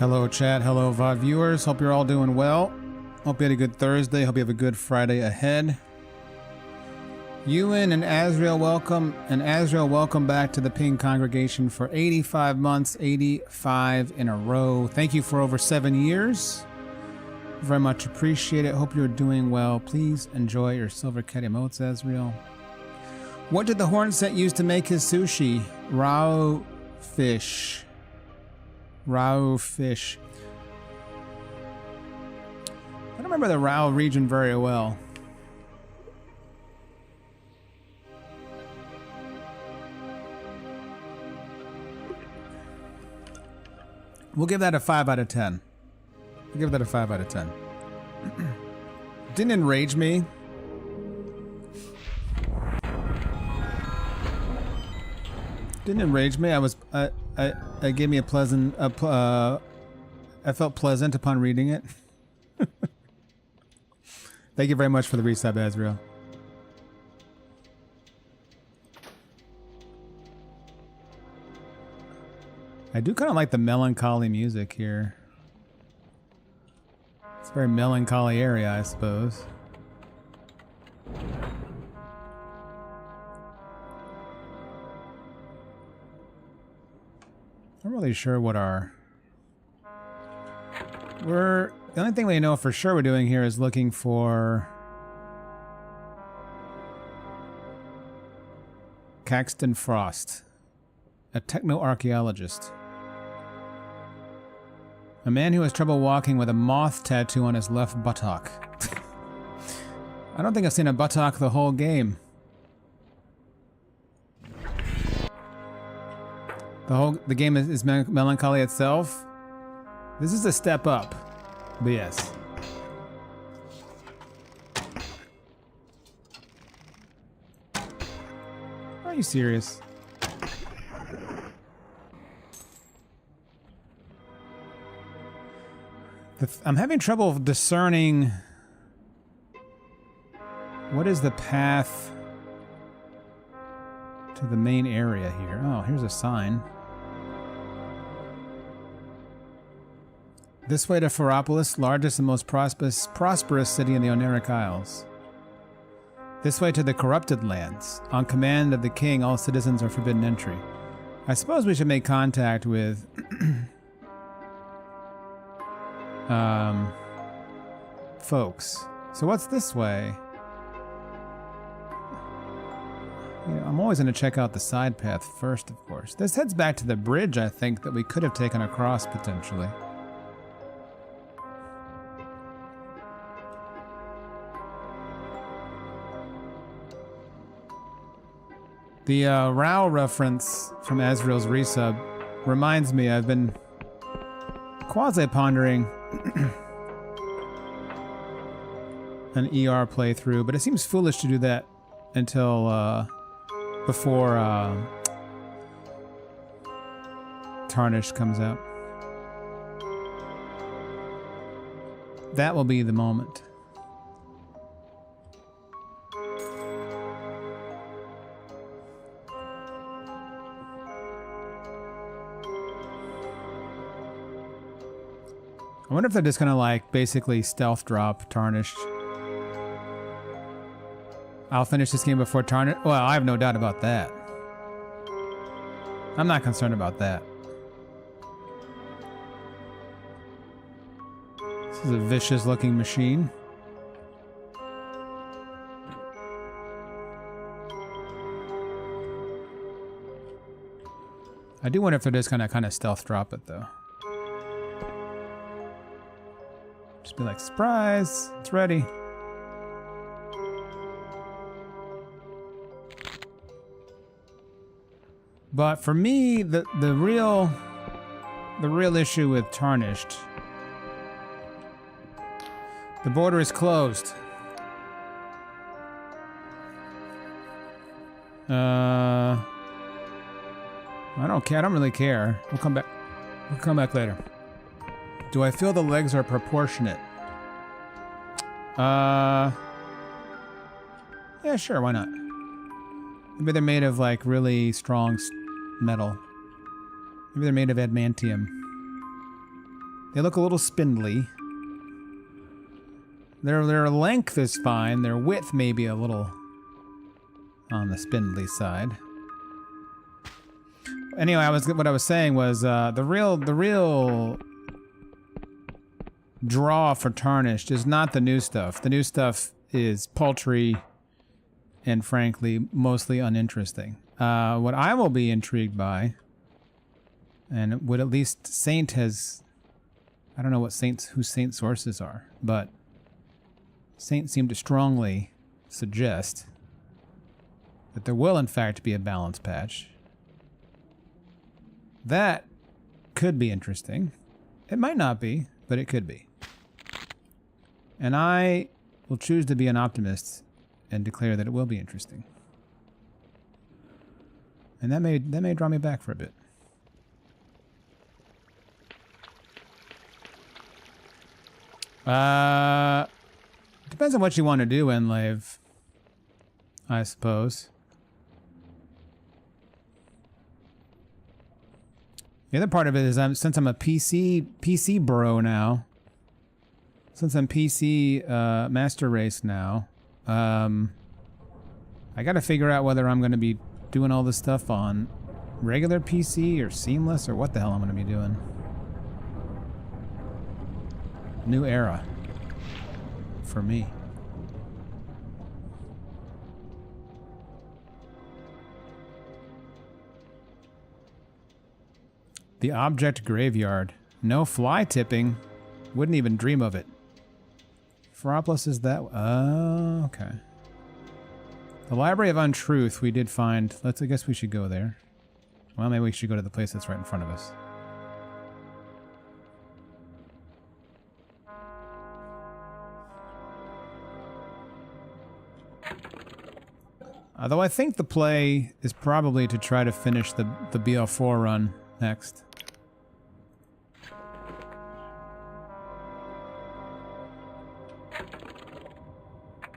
Hello chat, hello VOD viewers, hope you're all doing well. Hope you had a good Thursday, hope you have a good Friday ahead. Ewan and Azrael, welcome back to the Ping congregation for 85 months, 85 in a row. Thank you for over 7 years. Very much appreciate it, hope you're doing well. Please enjoy your silver cat emotes, Azrael. What did the Hornset use to make his sushi? Raw fish. Rao fish. I don't remember the Rao region very well. We'll give that a 5 out of 10. We'll give that a 5 out of 10. Didn't enrage me. Didn't enrage me. It gave me a pleasant, I felt pleasant upon reading it. Thank you very much for the resub, Azrael. I do kind of like the melancholy music here. It's a very melancholy area, I suppose. I'm not really sure what the only thing we know for sure we're doing here is looking for Caxton Frost, a techno-archaeologist. A man who has trouble walking with a moth tattoo on his left buttock. I don't think I've seen a buttock the whole game. The game is melancholy itself. This is a step up, but yes. Are you serious? I'm having trouble discerning what is the path to the main area here. Oh, here's a sign. This way to Pheropolis, largest and most prosperous city in the Oneric Isles. This way to the corrupted lands. On command of the king, all citizens are forbidden entry. I suppose we should make contact with folks. So what's this way? Yeah, I'm always going to check out the side path first, of course. This heads back to the bridge, I think, that we could have taken across potentially. The Rao reference from Azrael's resub reminds me I've been quasi-pondering an ER playthrough, but it seems foolish to do that until before Tarnished comes out. That will be the moment. I wonder if they're just gonna like basically stealth drop Tarnished. I'll finish this game before Tarnished. Well, I have no doubt about that. I'm not concerned about that. This is a vicious looking machine. I do wonder if they're just gonna kind of stealth drop it though. Just be like, surprise, it's ready. But for me, the real issue with Tarnished, the border is closed. I don't care. I don't really care. We'll come back. We'll come back later. Do I feel the legs are proportionate? Yeah, sure, why not? Maybe they're made of like really strong metal. Maybe they're made of adamantium. They look a little spindly. Their length is fine. Their width may be a little on the spindly side. Anyway, what I was saying was the real draw for Tarnished is not the new stuff. The new stuff is paltry and frankly mostly uninteresting. What I will be intrigued by, and what at least Saint has, I don't know what who Saint sources are, but Saint seemed to strongly suggest that there will in fact be a balance patch. That could be interesting. It might not be, but it could be. And I will choose to be an optimist and declare that it will be interesting. And that may draw me back for a bit. Depends on what you want to do, Enlave, I suppose. The other part of it is since I'm a PC bro now, since I'm PC master race now, I got to figure out whether I'm going to be doing all this stuff on regular PC or seamless or what the hell I'm going to be doing. New era for me. The object graveyard. No fly tipping. Wouldn't even dream of it. Ferropolis is that... Oh, okay. The Library of Untruth we did find. I guess we should go there. Well, maybe we should go to the place that's right in front of us. Although I think the play is probably to try to finish the BL4 run next.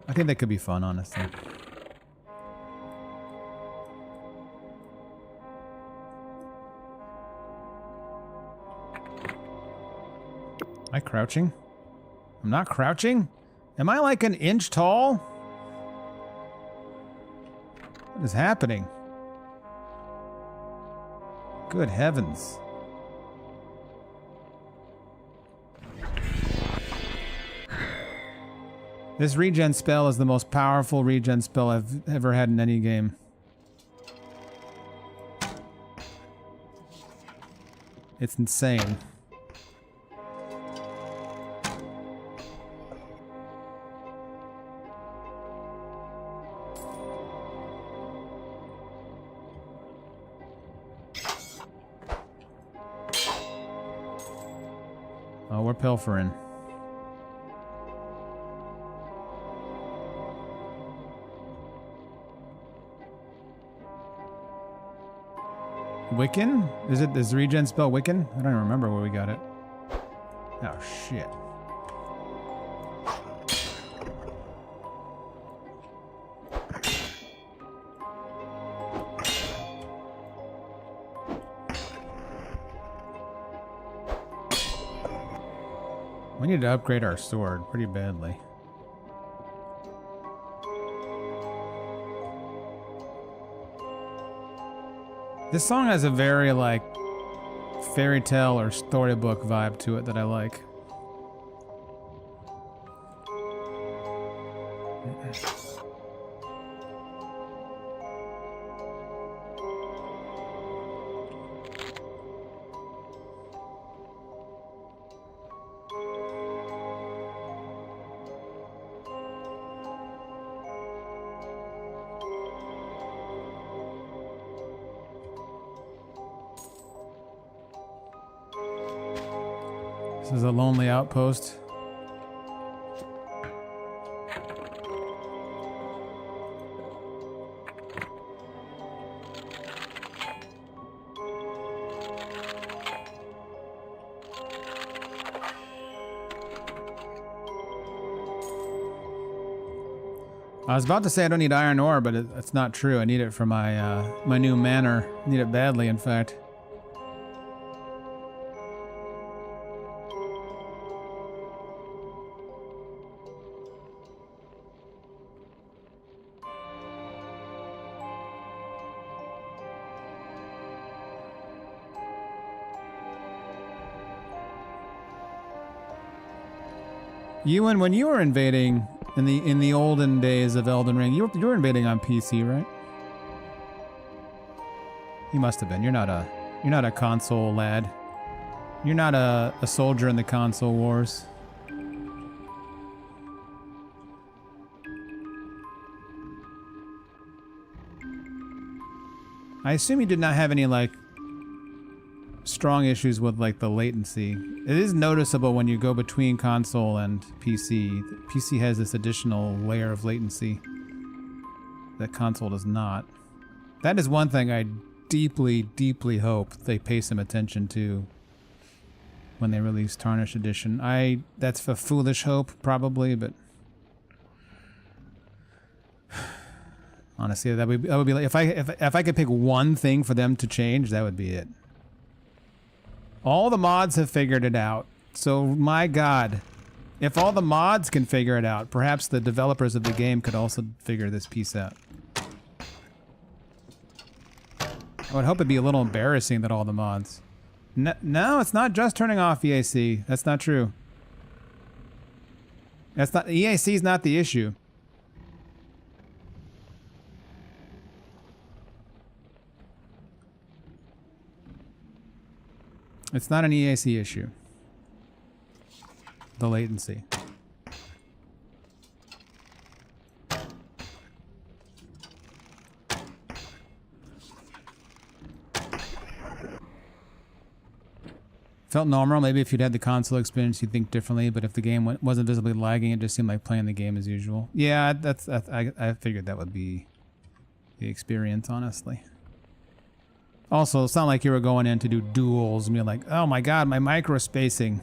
I think that could be fun, honestly. Am I crouching? I'm not crouching? Am I like an inch tall? What is happening? Good heavens. This regen spell is the most powerful regen spell I've ever had in any game. It's insane. Oh, we're pilfering. Wiccan? Is the regen spell Wiccan? I don't even remember where we got it. Oh shit. We need to upgrade our sword pretty badly. This song has a very, like, fairy tale or storybook vibe to it that I like. This is a lonely outpost. I was about to say I don't need iron ore, but it's not true. I need it for my my new manor. I need it badly, in fact. Ewan, when you were invading in the olden days of Elden Ring, you were invading on PC, right? You must have been. You're not a console lad. You're not a soldier in the console wars. I assume you did not have any, like, strong issues with, like, the latency. It is noticeable when you go between console and PC. PC has this additional layer of latency that console does not. That is one thing I deeply, deeply hope they pay some attention to when they release Tarnished Edition. That's a foolish hope, probably, but honestly, that would be like, if I could pick one thing for them to change, that would be it. All the mods have figured it out. So, my God, if all the mods can figure it out, perhaps the developers of the game could also figure this piece out. I would hope it'd be a little embarrassing that all the mods... No, it's not just turning off EAC. That's not true. That's not... EAC is not the issue. It's not an EAC issue. The latency. Felt normal. Maybe if you'd had the console experience, you'd think differently. But if the game wasn't visibly lagging, it just seemed like playing the game as usual. Yeah, I figured that would be the experience, honestly. Also, it's not like you were going in to do duels and you're like, oh my God, my microspacing.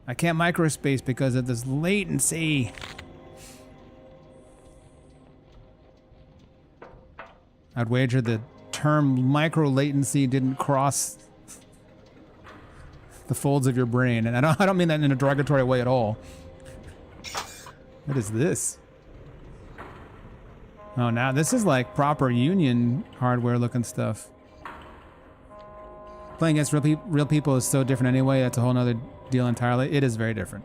I can't microspace because of this latency. I'd wager the term micro latency didn't cross the folds of your brain, and I don't mean that in a derogatory way at all. What is this? Oh, now this is like proper Union hardware looking stuff. Playing against real people is so different anyway. That's a whole nother deal entirely. It is very different.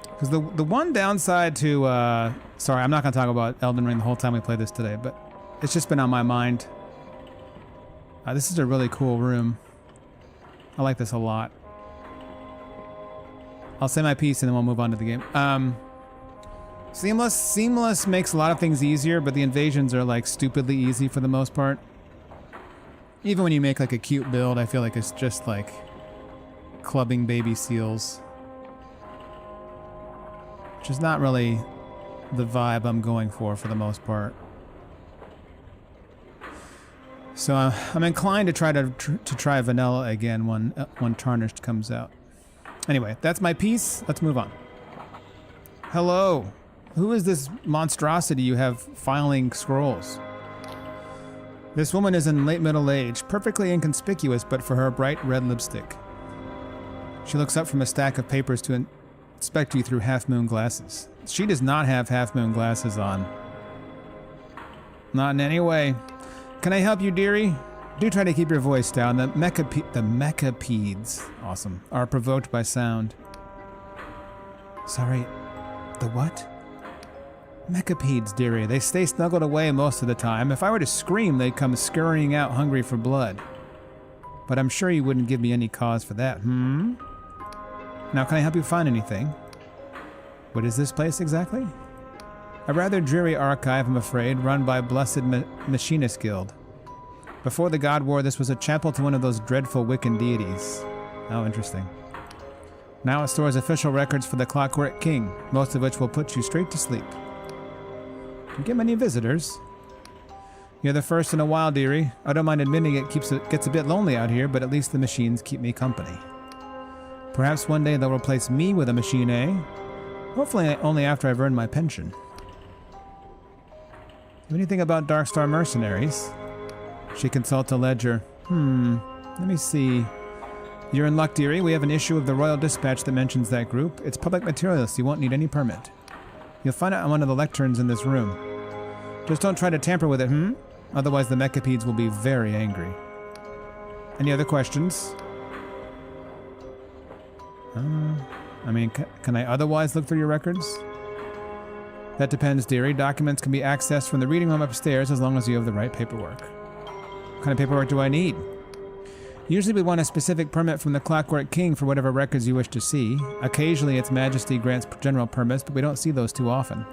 Because the one downside to sorry, I'm not going to talk about Elden Ring the whole time we play this today, but it's just been on my mind. This is a really cool room. I like this a lot. I'll say my piece and then we'll move on to the game. Seamless makes a lot of things easier, but the invasions are like stupidly easy for the most part. Even when you make like a cute build, I feel like it's just like clubbing baby seals. Which is not really the vibe I'm going for the most part. So I'm inclined to try vanilla again when Tarnished comes out. Anyway, that's my piece. Let's move on. Hello. Who is this monstrosity you have filing scrolls? This woman is in late middle age, perfectly inconspicuous but for her bright red lipstick. She looks up from a stack of papers to inspect you through half-moon glasses. She does not have half-moon glasses on. Not in any way. Can I help you, dearie? Do try to keep your voice down. The mechapeds, awesome, are provoked by sound. Sorry, the what? Mechapeds, dearie. They stay snuggled away most of the time. If I were to scream, they'd come scurrying out hungry for blood. But I'm sure you wouldn't give me any cause for that, Now, can I help you find anything? What is this place exactly? A rather dreary archive, I'm afraid, run by Blessed Machinist Guild. Before the God War, this was a chapel to one of those dreadful Wiccan deities. Oh, interesting. Now it stores official records for the Clockwork King, most of which will put you straight to sleep. Do you get many visitors? You're the first in a while, dearie. I don't mind admitting it gets a bit lonely out here, but at least the machines keep me company. Perhaps one day they'll replace me with a machine, eh? Hopefully only after I've earned my pension. Anything about Darkstar mercenaries? She consults a ledger. Let me see. You're in luck, dearie. We have an issue of the Royal Dispatch that mentions that group. It's public material, so you won't need any permit. You'll find it on one of the lecterns in this room. Just don't try to tamper with it, Otherwise the Mechapeds will be very angry. Any other questions? I mean, can I otherwise look through your records? That depends, dearie. Documents can be accessed from the reading room upstairs as long as you have the right paperwork. What kind of paperwork do I need? Usually we want a specific permit from the Clockwork King for whatever records you wish to see. Occasionally Its Majesty grants general permits, but we don't see those too often.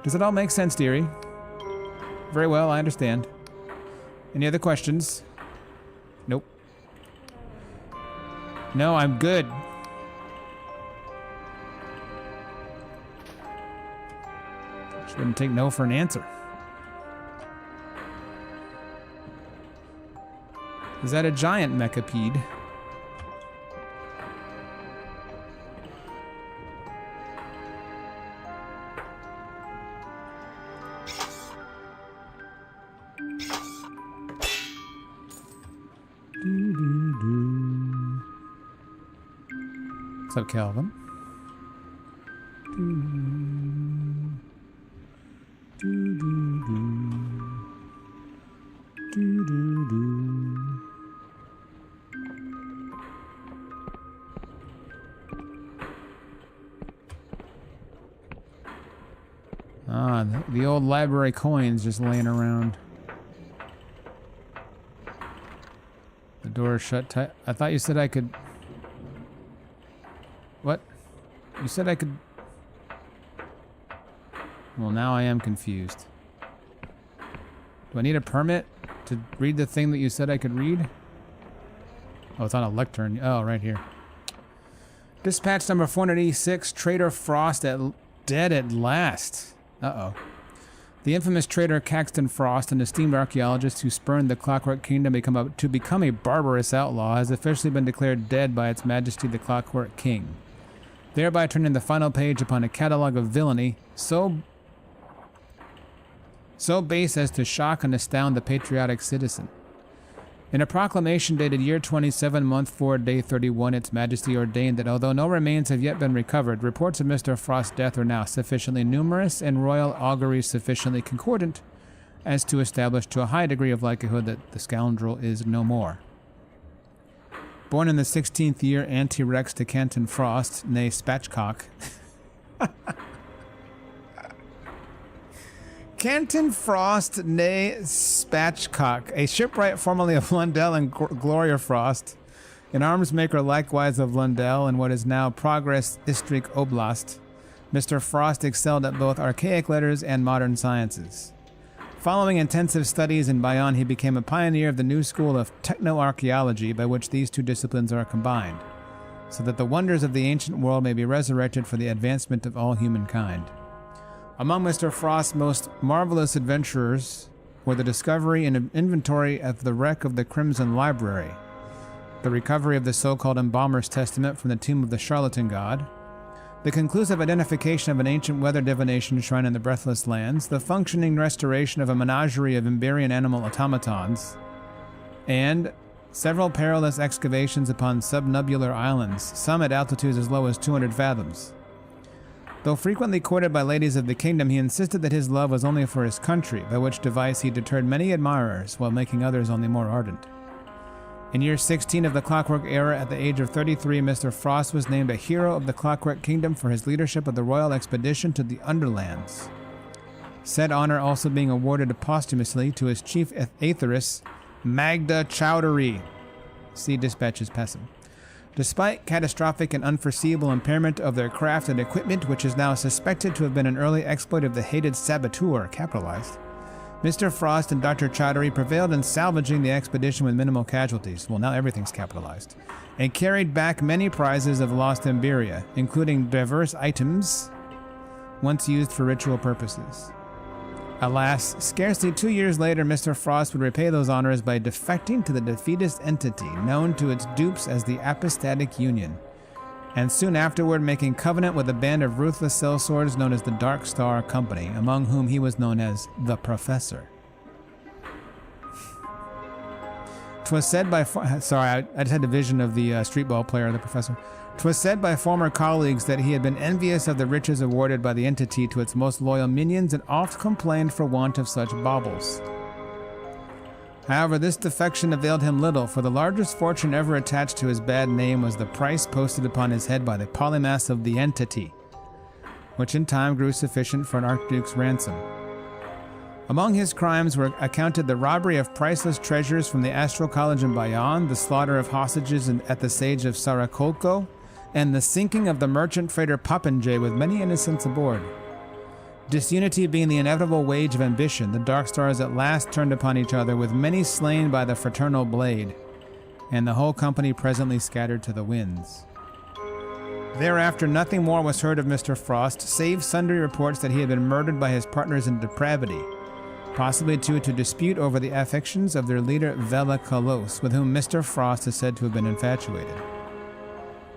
Does it all make sense, dearie? Very well, I understand. Any other questions? Nope. No, I'm good. Wouldn't take no for an answer. Is that a giant mechapede? What's up, Calvin? Ah, the old library coins just laying around. The door is shut tight. I thought you said I could... What? You said I could... Well, now I am confused. Do I need a permit to read the thing that you said I could read? Oh, it's on a lectern. Oh, right here. Dispatch number 486, Trader Frost dead at last. Uh-oh. The infamous traitor Caxton Frost, an esteemed archaeologist who spurned the Clockwork Kingdom to become a barbarous outlaw, has officially been declared dead by Its Majesty the Clockwork King, thereby turning the final page upon a catalog of villainy so base as to shock and astound the patriotic citizen. In a proclamation dated year 27, month 4, day 31, Its Majesty ordained that although no remains have yet been recovered, reports of Mr. Frost's death are now sufficiently numerous and royal auguries sufficiently concordant as to establish to a high degree of likelihood that the scoundrel is no more. Born in the 16th year ante-rex to Canton Frost, née Spatchcock. Canton Frost, née Spatchcock, a shipwright formerly of Lundell and Gloria Frost, an arms maker likewise of Lundell and what is now Progress Istrik Oblast. Mr. Frost excelled at both archaic letters and modern sciences. Following intensive studies in Bayonne, he became a pioneer of the new school of techno-archaeology by which these two disciplines are combined, so that the wonders of the ancient world may be resurrected for the advancement of all humankind. Among Mr. Frost's most marvelous adventures were the discovery and inventory of the wreck of the Crimson Library, the recovery of the so-called Embalmer's Testament from the tomb of the Charlatan God, the conclusive identification of an ancient weather divination shrine in the Breathless Lands, the functioning restoration of a menagerie of Emberian animal automatons, and several perilous excavations upon subnubular islands, some at altitudes as low as 200 fathoms. Though frequently courted by ladies of the kingdom, he insisted that his love was only for his country, by which device he deterred many admirers while making others only more ardent. In year 16 of the Clockwork Era, at the age of 33, Mr. Frost was named a hero of the Clockwork Kingdom for his leadership of the royal expedition to the Underlands. Said honor also being awarded posthumously to his chief aetheress, Magda Chowdhury. See Dispatches Pessim. Despite catastrophic and unforeseeable impairment of their craft and equipment, which is now suspected to have been an early exploit of the hated saboteur, capitalized, Mr. Frost and Dr. Chowdhury prevailed in salvaging the expedition with minimal casualties. Well, now everything's capitalized. And carried back many prizes of lost Emberia, including diverse items once used for ritual purposes. Alas, scarcely 2 years later, Mr. Frost would repay those honors by defecting to the defeatist entity known to its dupes as the Apostatic Union, and soon afterward making covenant with a band of ruthless sellswords known as the Dark Star Company, among whom he was known as the Professor. 'Twas said by... Sorry, I just had a vision of the street ball player, the Professor. 'Twas said by former colleagues that he had been envious of the riches awarded by the entity to its most loyal minions and oft complained for want of such baubles. However, this defection availed him little, for the largest fortune ever attached to his bad name was the price posted upon his head by the polymaths of the entity, which in time grew sufficient for an archduke's ransom. Among his crimes were accounted the robbery of priceless treasures from the Astral College in Bayonne, the slaughter of hostages at the siege of Saracolco, and the sinking of the merchant freighter Popinjay with many innocents aboard. Disunity being the inevitable wage of ambition, the Dark Stars at last turned upon each other, with many slain by the fraternal blade, and the whole company presently scattered to the winds. Thereafter nothing more was heard of Mr. Frost, save sundry reports that he had been murdered by his partners in depravity, possibly due to dispute over the affections of their leader Vela Kalos, with whom Mr. Frost is said to have been infatuated.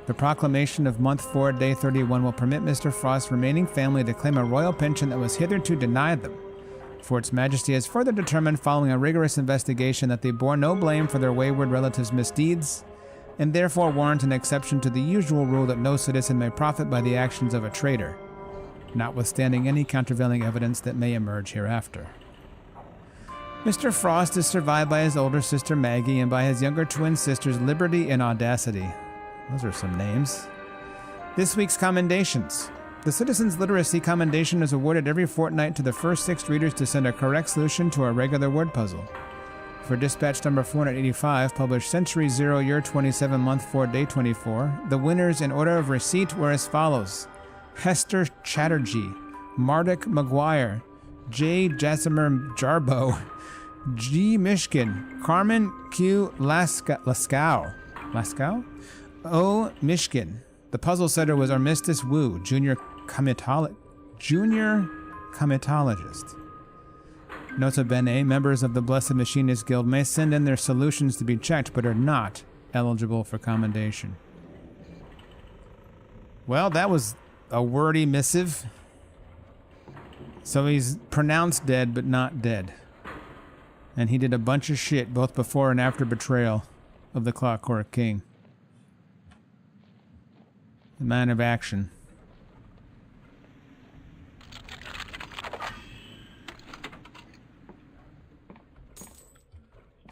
The proclamation of month 4, day 31 will permit Mr. Frost's remaining family to claim a royal pension that was hitherto denied them, for its majesty has further determined, following a rigorous investigation, that they bore no blame for their wayward relatives' misdeeds, and therefore warrant an exception to the usual rule that no citizen may profit by the actions of a traitor, notwithstanding any countervailing evidence that may emerge hereafter. Mr. Frost is survived by his older sister Maggie and by his younger twin sisters Liberty and Audacity. Those are some names. This week's commendations. The Citizens Literacy Commendation is awarded every fortnight to the first 6 readers to send a correct solution to our regular word puzzle. For dispatch number 485, published Century 0, year 27, month 4, day 24, the winners in order of receipt were as follows: Hester Chatterjee, Marduk McGuire, J. Jasimer Jarbo, G. Mishkin, Carmen Q. Lascaux, O. Mishkin. The puzzle setter was Armistice Wu, junior comitologist. Nota bene, members of the Blessed Machinist Guild may send in their solutions to be checked, but are not eligible for commendation. Well, that was a wordy missive. So he's pronounced dead, but not dead. And he did a bunch of shit both before and after betrayal of the Clockwork King. The man of action.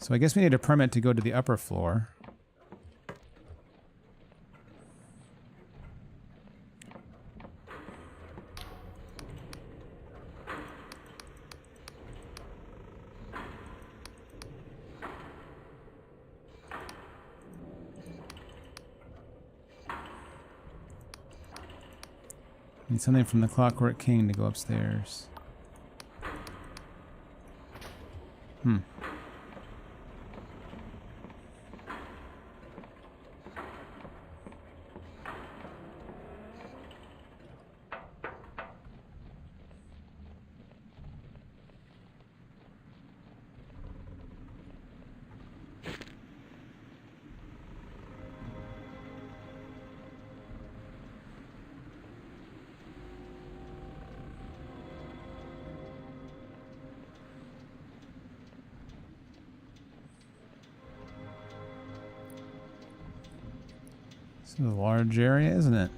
So I guess we need a permit to go to the upper floor. Need something from the Clockwork King to go upstairs. This is a large area, isn't it?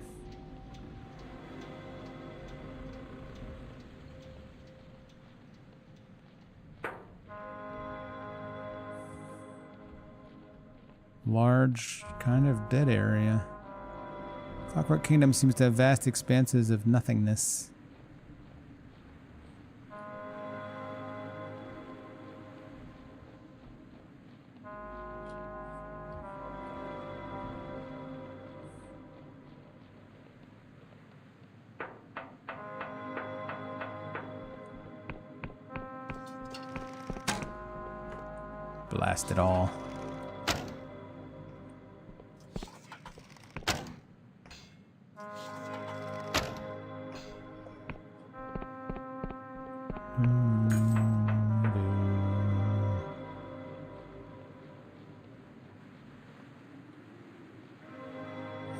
Large, kind of dead area. Clockwork Kingdom seems to have vast expanses of nothingness. Blast it all.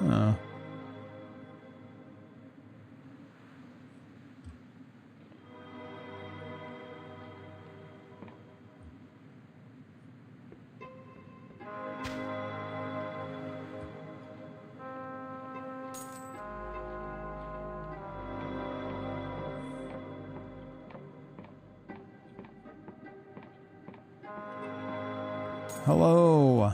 Oh. Hello.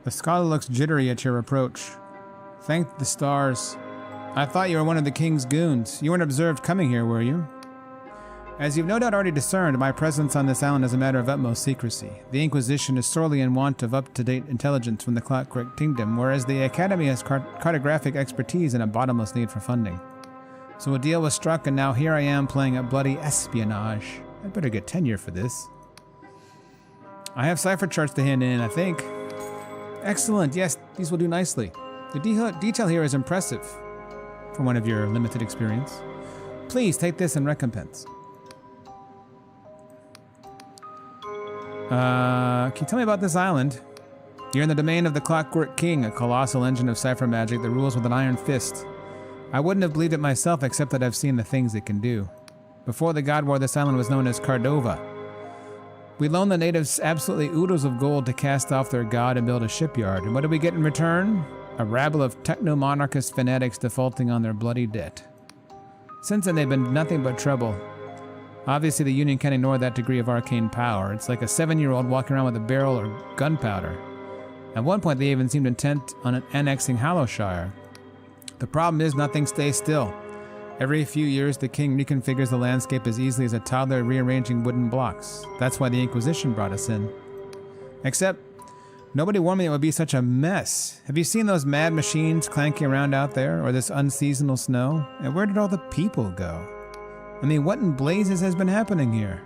The scholar looks jittery at your approach. Thank the stars. I thought you were one of the king's goons. You weren't observed coming here, were you? As you've no doubt already discerned, my presence on this island is a matter of utmost secrecy. The Inquisition is sorely in want of up-to-date intelligence from the Clockwork Kingdom, whereas the Academy has cartographic expertise and a bottomless need for funding. So a deal was struck, and now here I am playing at bloody espionage. I'd better get tenure for this. I have cipher charts to hand in, I think. Excellent, yes, these will do nicely. The detail here is impressive, for one of your limited experience. Please take this in recompense. Can you tell me about this island? You're in the domain of the Clockwork King, a colossal engine of cipher magic that rules with an iron fist. I wouldn't have believed it myself except that I've seen the things it can do. Before the God War, this island was known as Cardova. We loaned the natives absolutely oodles of gold to cast off their god and build a shipyard. And what did we get in return? A rabble of techno-monarchist fanatics defaulting on their bloody debt. Since then, they've been nothing but trouble. Obviously, the Union can't ignore that degree of arcane power. It's like a 7-year-old walking around with a barrel or gunpowder. At one point, they even seemed intent on annexing Hollowshire. The problem is nothing stays still. Every few years, the king reconfigures the landscape as easily as a toddler rearranging wooden blocks. That's why the Inquisition brought us in. Except, nobody warned me it would be such a mess. Have you seen those mad machines clanking around out there, or this unseasonal snow? And where did all the people go? I mean, what in blazes has been happening here?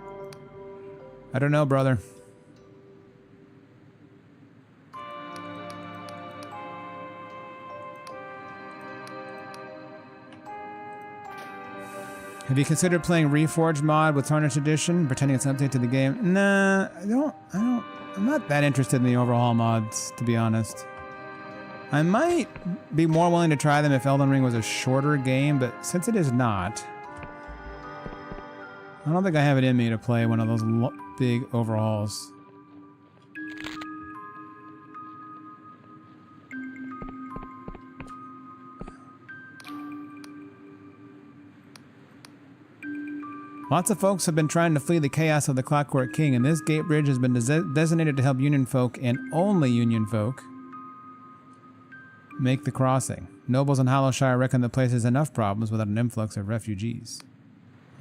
I don't know, brother. Have you considered playing Reforged mod with Tarnished Edition, pretending it's an update to the game? Nah, I'm not that interested in the overhaul mods, to be honest. I might be more willing to try them if Elden Ring was a shorter game, but since it is not, I don't think I have it in me to play one of those big overhauls. Lots of folks have been trying to flee the chaos of the Clockwork King, and this gate bridge has been designated to help Union folk, and only Union folk, make the crossing. Nobles in Hollowshire reckon the place has enough problems without an influx of refugees.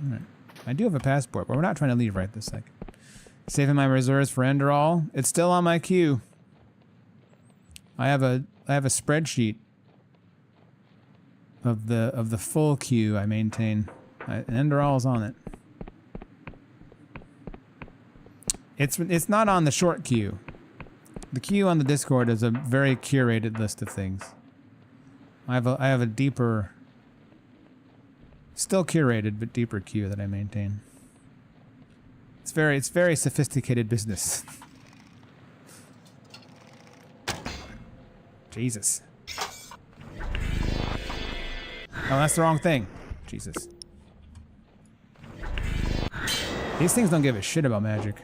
Alright. I do have a passport, but we're not trying to leave right this second. Saving my reserves for Enderall. It's still on my queue. I have a spreadsheet of the full queue I maintain. Enderall is on it. It's not on the short queue. The queue on the Discord is a very curated list of things. I have a deeper, still curated but deeper queue that I maintain. It's very sophisticated business. Jesus. Oh, that's the wrong thing. Jesus. These things don't give a shit about magic.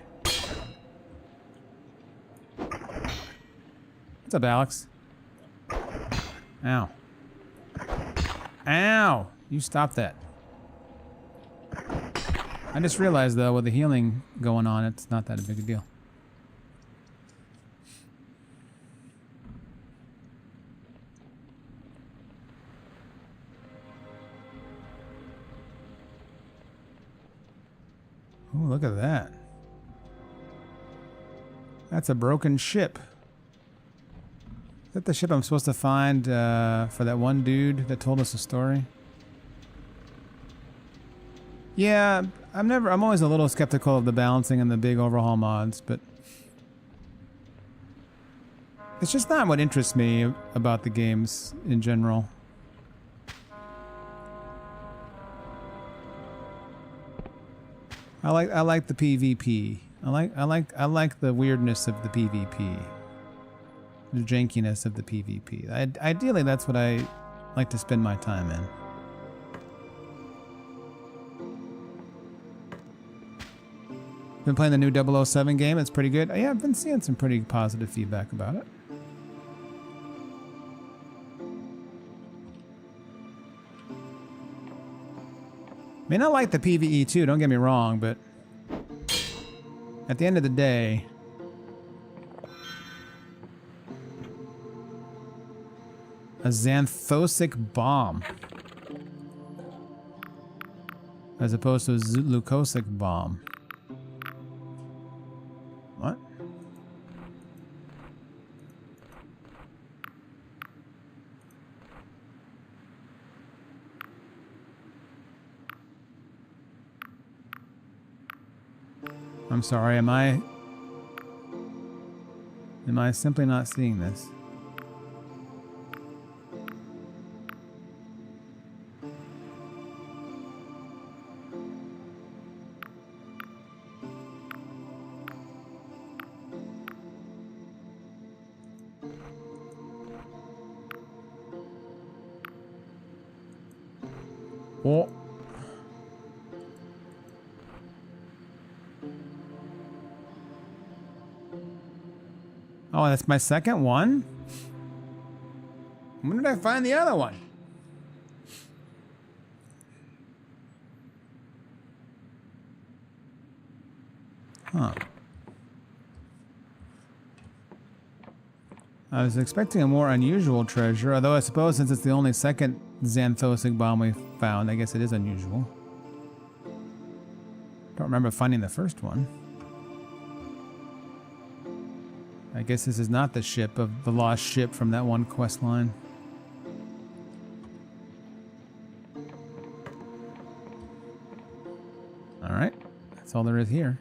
What's up, Alex? Ow. Ow! You stop that. I just realized, though, with the healing going on, it's not that big a deal. Oh, look at that. That's a broken ship. Is that the ship I'm supposed to find for that one dude that told us a story? Yeah, I'm always a little skeptical of the balancing and the big overhaul mods, but it's just not what interests me about the games in general. I like the PvP. I like the weirdness of the PvP. The jankiness of the PvP. Ideally, that's what I like to spend my time in. Been playing the new 007 game. It's pretty good. Yeah, I've been seeing some pretty positive feedback about it. May not like the PvE too, don't get me wrong, but at the end of the day, a xanthosic bomb as opposed to a leucosic bomb. What? I'm sorry, am I simply not seeing this? Oh. Oh, that's my second one? When did I find the other one? Huh. I was expecting a more unusual treasure, although I suppose since it's the only second xanthosic bomb we found, I guess it is unusual. Don't remember finding the first one. I guess this is not the ship of the lost ship from that one quest line. Alright, that's all there is here.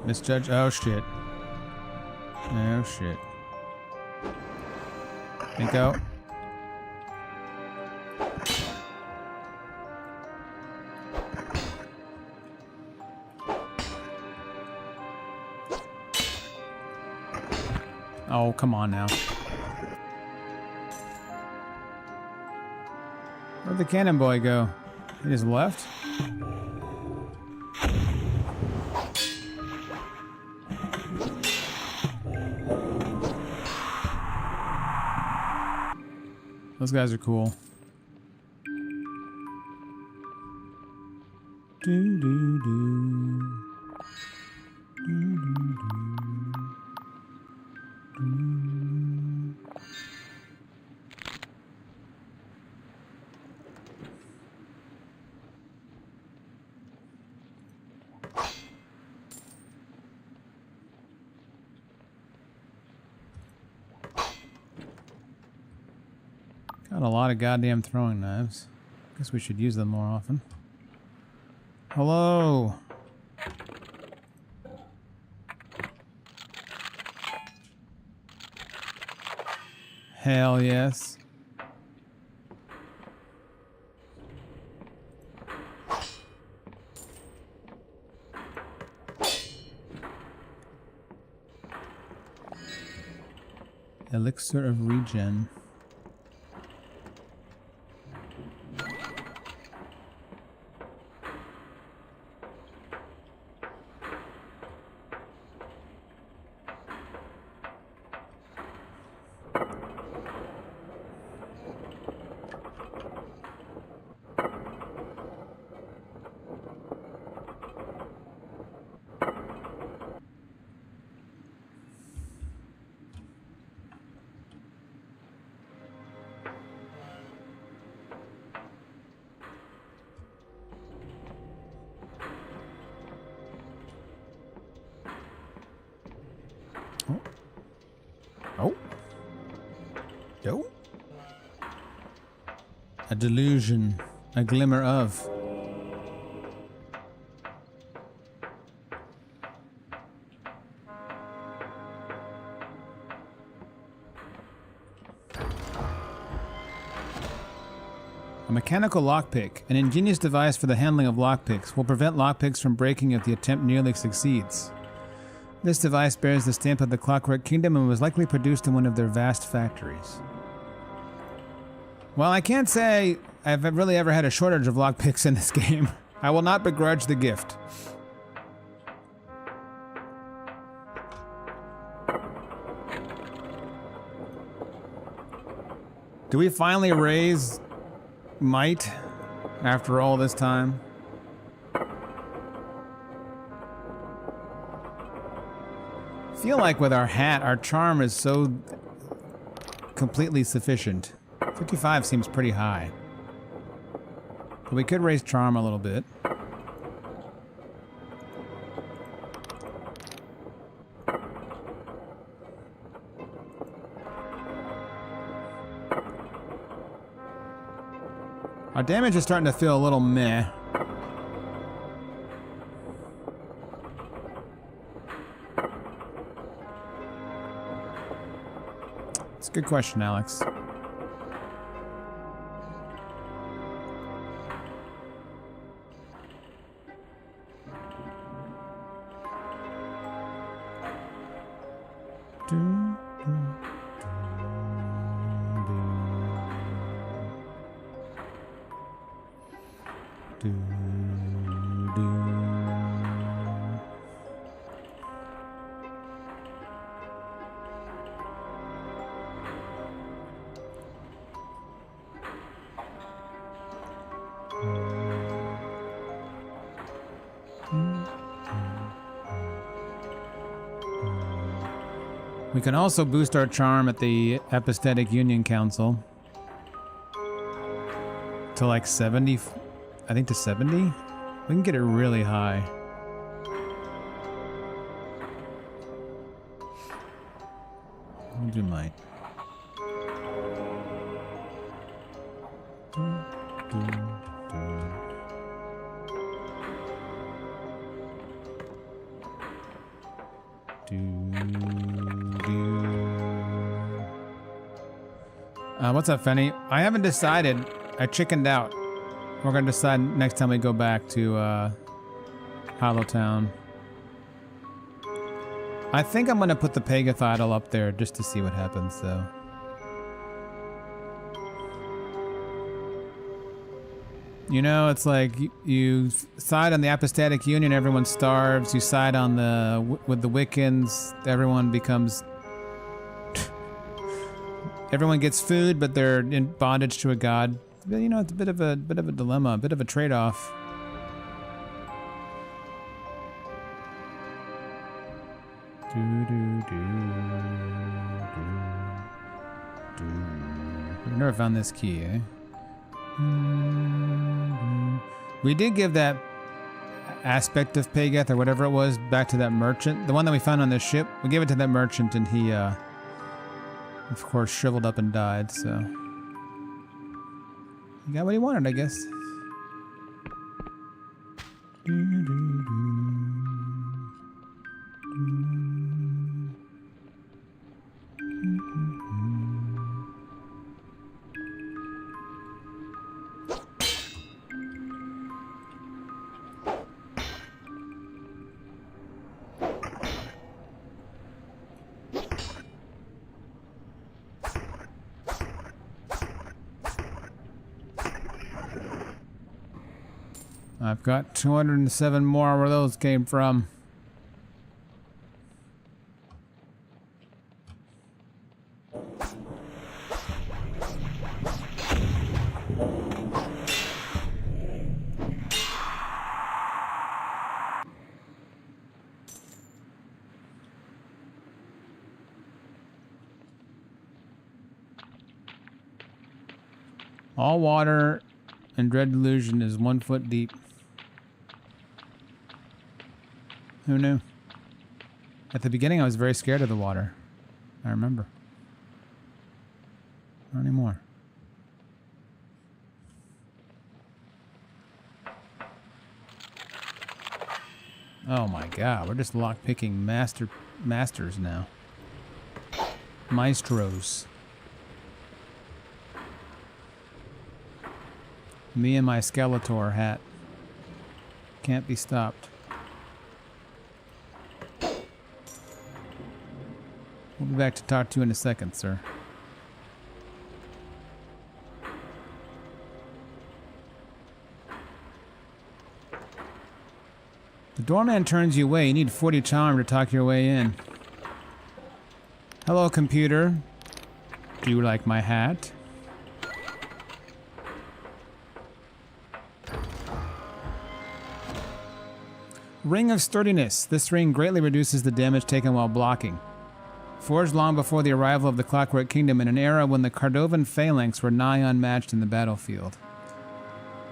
Misjudge. Oh shit. Oh shit. Pinco. Oh, come on now. Where'd the cannon boy go? He just left? Those guys are cool. Do, do, do. Got a lot of goddamn throwing knives. Guess we should use them more often. Hello. Hell yes. Elixir of regen. Oh. Oh. A delusion. A glimmer of. A mechanical lockpick, an ingenious device for the handling of lockpicks, will prevent lockpicks from breaking if the attempt nearly succeeds. This device bears the stamp of the Clockwork Kingdom and was likely produced in one of their vast factories. Well, I can't say I've really ever had a shortage of lockpicks in this game. I will not begrudge the gift. Do we finally raise might after all this time? I feel like with our hat, our charm is so completely sufficient. 55 seems pretty high. But we could raise charm a little bit. Our damage is starting to feel a little meh. It's a good question, Alex. We can also boost our charm at the Epistatic Union Council to like 70, I think to 70. We can get it really high. We'll do might. What's up, Fenny? I haven't decided. I chickened out. We're gonna decide next time we go back to Hollowtown. I think I'm gonna put the Pegath idol up there just to see what happens, though. You know, it's like you side on the Apostatic Union, everyone starves. You side on with the Wiccans, everyone becomes. Everyone gets food, but they're in bondage to a god. You know, it's a bit of a dilemma, a bit of a trade-off. We've never found this key, eh? We did give that aspect of Pegath, or whatever it was, back to that merchant. The one that we found on the ship, we gave it to that merchant, and he, of course, shriveled up and died, so... He got what he wanted, I guess. I've got 207 more where those came from. All water in Dread Delusion is 1 foot deep. Who knew? At the beginning, I was very scared of the water. I remember. Not anymore. Oh my god, we're just lockpicking masters now. Maestros. Me and my Skeletor hat. Can't be stopped. We'll be back to talk to you in a second, sir. The doorman turns you away. You need 40 charm to talk your way in. Hello, computer. Do you like my hat? Ring of Sturdiness. This ring greatly reduces the damage taken while blocking. Forged long before the arrival of the Clockwork Kingdom in an era when the Cardovan phalanx were nigh unmatched in the battlefield.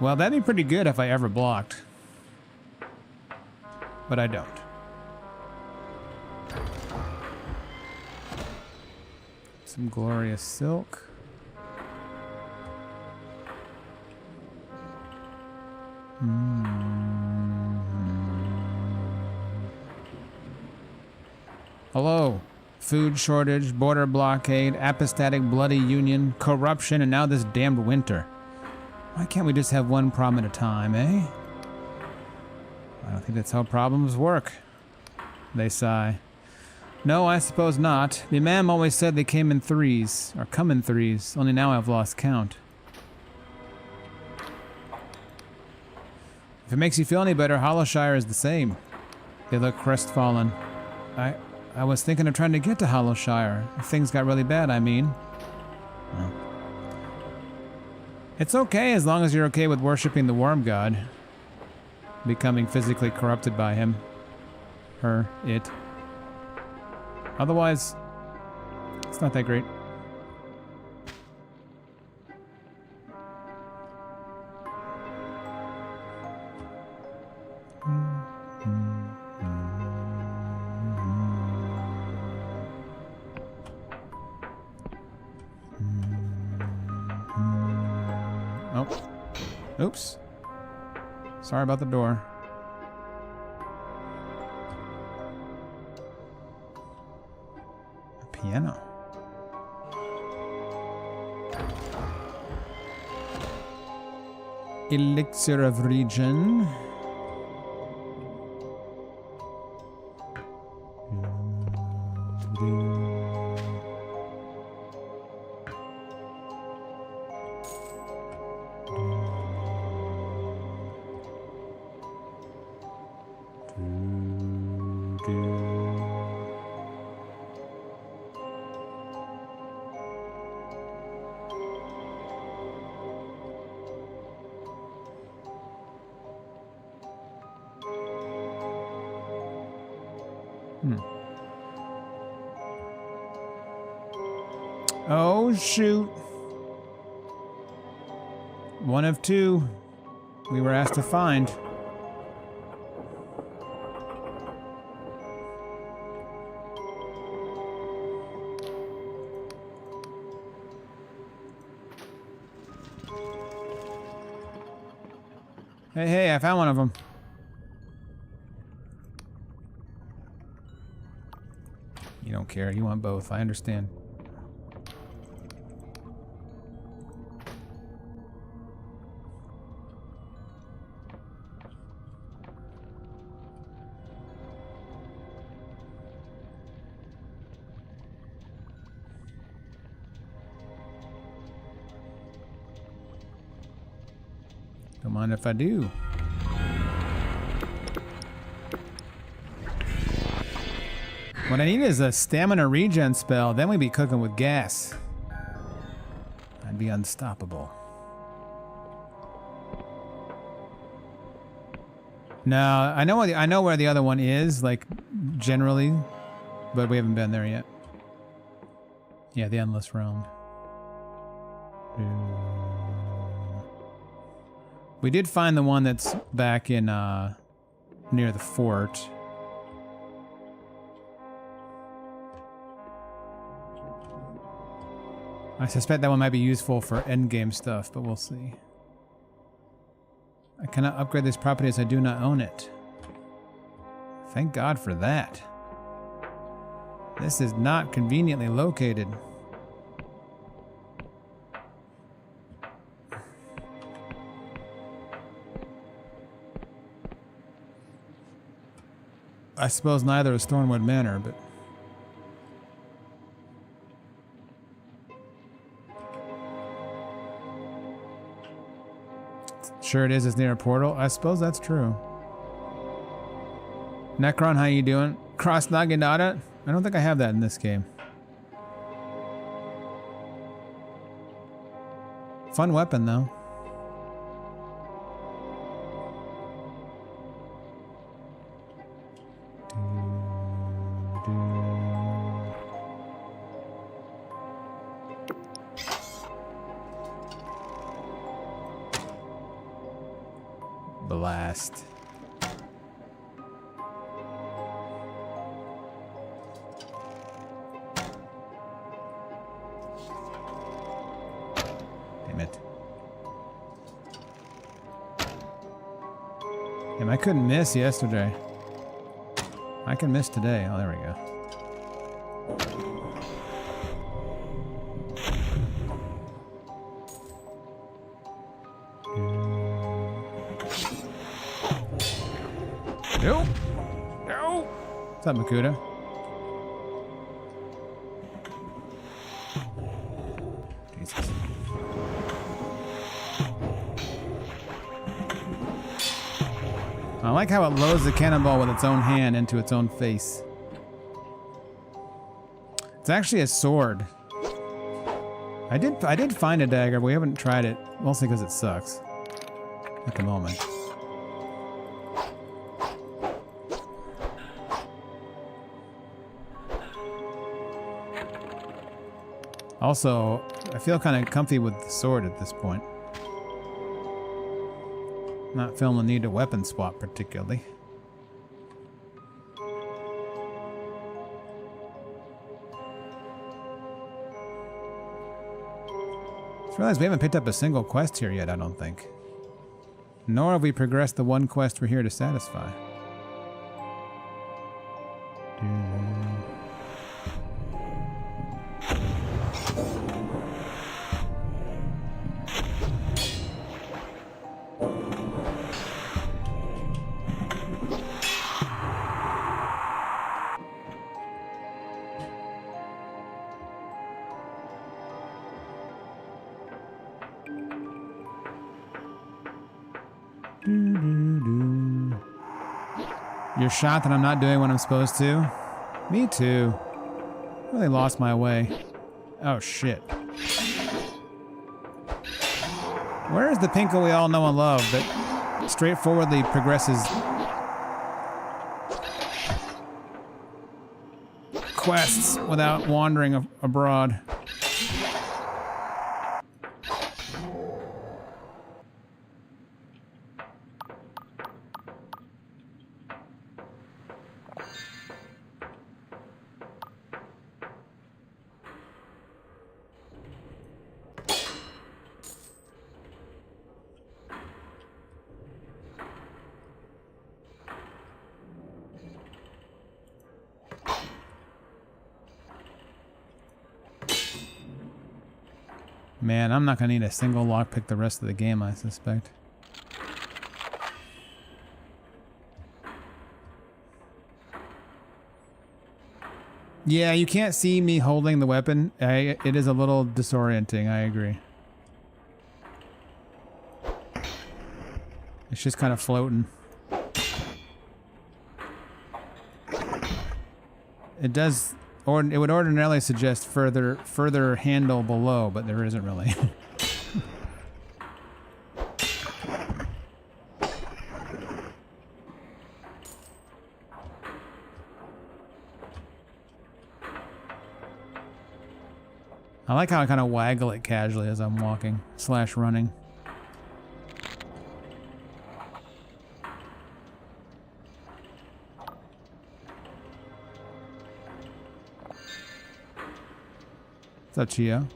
Well, that'd be pretty good if I ever blocked. But I don't. Some glorious silk. Hello. Food shortage, border blockade, apostatic bloody union, corruption, and now this damned winter. Why can't we just have one problem at a time, eh? I don't think that's how problems work. They sigh. No, I suppose not. The Imam always said they came in threes, or come in threes, only now I've lost count. If it makes you feel any better, Hollowshire is the same. They look crestfallen. I was thinking of trying to get to Hollowshire. If things got really bad, I mean. Well. It's okay as long as you're okay with worshipping the worm god. Becoming physically corrupted by him. Her. It. Otherwise, it's not that great. Oh. Oops. Sorry about the door. A piano. Elixir of Regen. Oh, shoot. One of two we were asked to find. Hey, I found one of them. You don't care. You want both. I understand. Don't mind if I do. What I need is a stamina regen spell, then we'd be cooking with gas. I'd be unstoppable. No, I know where the other one is, like, generally, but we haven't been there yet. Yeah, the Endless Realm. We did find the one that's back in, near the fort. I suspect that one might be useful for endgame stuff, but we'll see. I cannot upgrade this property as I do not own it. Thank God for that. This is not conveniently located. I suppose neither is Thornwood Manor, but... Sure it is, it's near a portal. I suppose that's true. Necron, how you doing? Cross Naginata? I don't think I have that in this game. Fun weapon, though. Blast. Damn it. Damn, I couldn't miss yesterday. I can miss today. Oh, there we go. No! No! What's up, Makuta? Jesus. I like how it loads the cannonball with its own hand into its own face. It's actually a sword. I did find a dagger, but we haven't tried it, mostly because it sucks at the moment. Also, I feel kind of comfy with the sword at this point. Not feeling the need to weapon swap particularly. Just realized we haven't picked up a single quest here yet, I don't think. Nor have we progressed the one quest we're here to satisfy. You're shocked that I'm not doing what I'm supposed to? Me too. Really lost my way. Oh shit. Where is the Pinco we all know and love that straightforwardly progresses quests without wandering abroad? Man, I'm not gonna need a single lockpick the rest of the game, I suspect. Yeah, you can't see me holding the weapon. It is a little disorienting, I agree. It's just kind of floating. It does... It would ordinarily suggest further handle below, but there isn't really. I like how I kind of waggle it casually as I'm walking / running. What's up, Chio?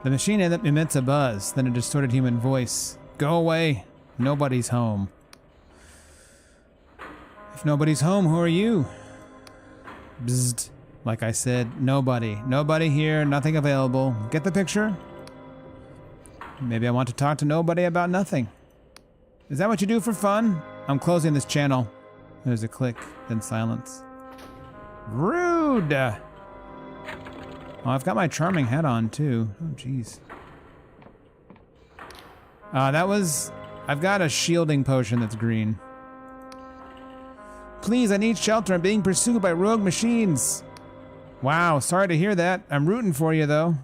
The machine emits a buzz, then a distorted human voice. Go away. Nobody's home. If nobody's home, who are you? Bzzzt. Like I said, nobody. Nobody here, nothing available. Get the picture? Maybe I want to talk to nobody about nothing. Is that what you do for fun? I'm closing this channel. There's a click, then silence. Rude! Oh, I've got my charming hat on, too. Oh, jeez. That was... I've got a shielding potion that's green. Please, I need shelter. I'm being pursued by rogue machines. Wow, sorry to hear that. I'm rooting for you, though.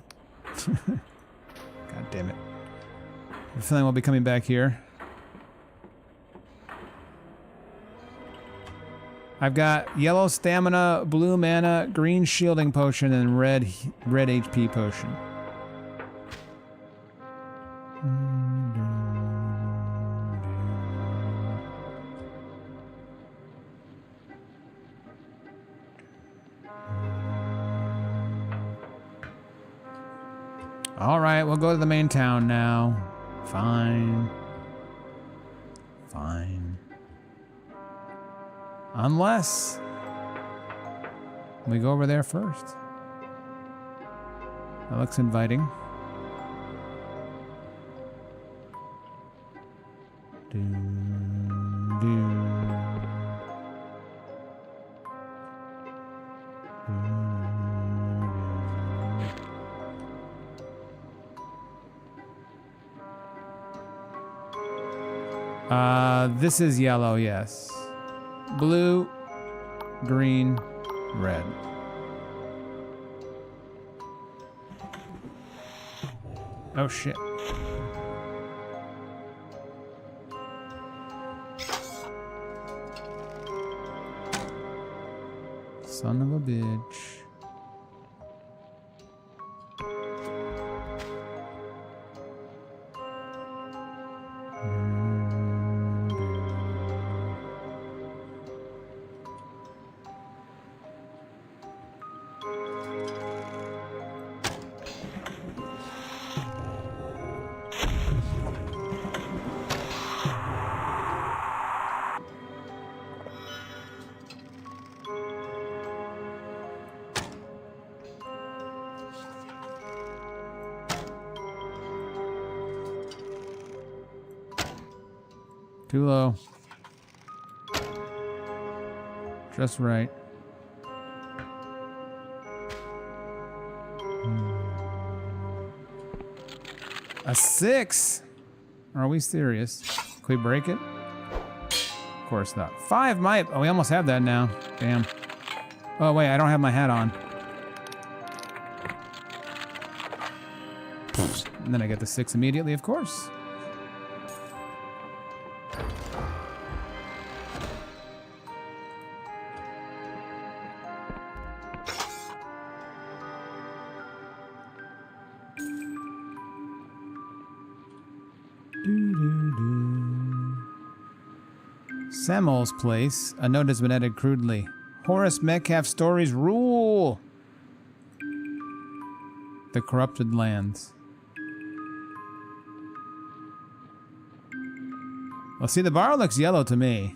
God damn it. I have a feeling we'll be coming back here. I've got yellow stamina, blue mana, green shielding potion, and red HP potion. All right, we'll go to the main town now. Fine. Fine. Unless we go over there first. That looks inviting. This is yellow, yes. Blue, green, red. Oh shit. Son of a bitch. Too low. Just right. A 6? Are we serious? Can we break it? Of course not. 5 might. Oh, we almost have that now. Damn. Oh, wait, I don't have my hat on. And then I get the 6 immediately, of course. Samuel's place. A note has been added crudely. Horace Metcalf stories rule. The corrupted lands. Well, see, the bar looks yellow to me.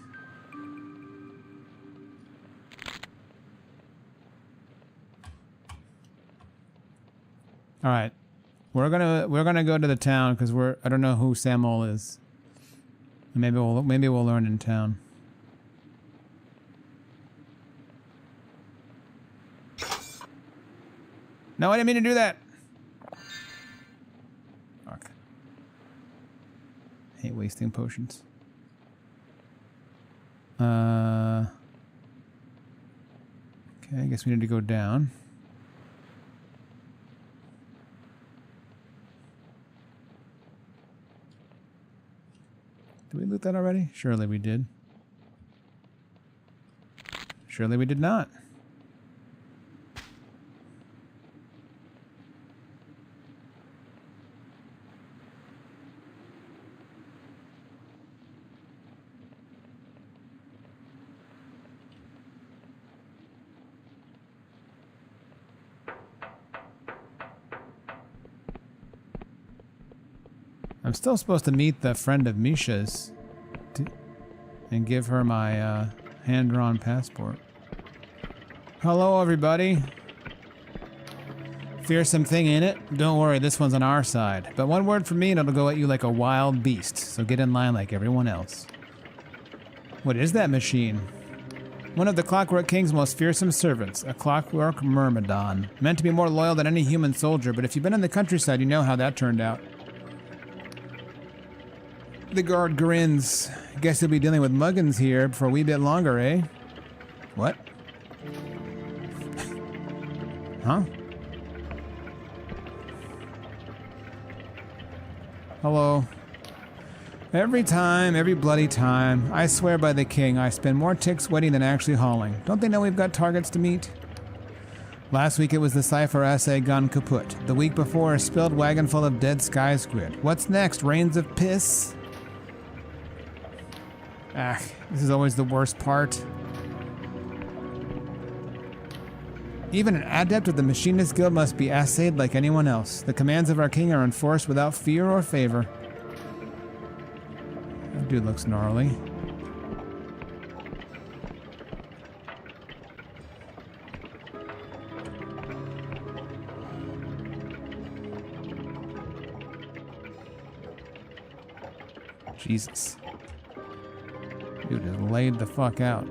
All right, we're gonna go to the town because I don't know who Samuel is. Maybe we'll learn in town. No, I didn't mean to do that. Fuck. Hate wasting potions. Okay, I guess we need to go down. Did we loot that already? Surely we did. Surely we did not. I'm still supposed to meet the friend of Misha's and give her my hand-drawn passport. Hello, everybody. Fearsome thing, ain't it? Don't worry, this one's on our side. But one word from me and it'll go at you like a wild beast, so get in line like everyone else. What is that machine? One of the Clockwork King's most fearsome servants, a clockwork myrmidon. Meant to be more loyal than any human soldier, but if you've been in the countryside, you know how that turned out. The guard grins. Guess you'll be dealing with muggins here for a wee bit longer, eh? What? Huh? Hello. Every time, every bloody time, I swear by the king, I spend more ticks wetting than actually hauling. Don't they know we've got targets to meet? Last week it was the cipher assay gone kaput. The week before, a spilled wagon full of dead sky squid. What's next? Rains of piss? Ah, this is always the worst part. Even an adept of the Machinist Guild must be assayed like anyone else. The commands of our king are enforced without fear or favor. That dude looks gnarly. Jesus. Dude just laid the fuck out.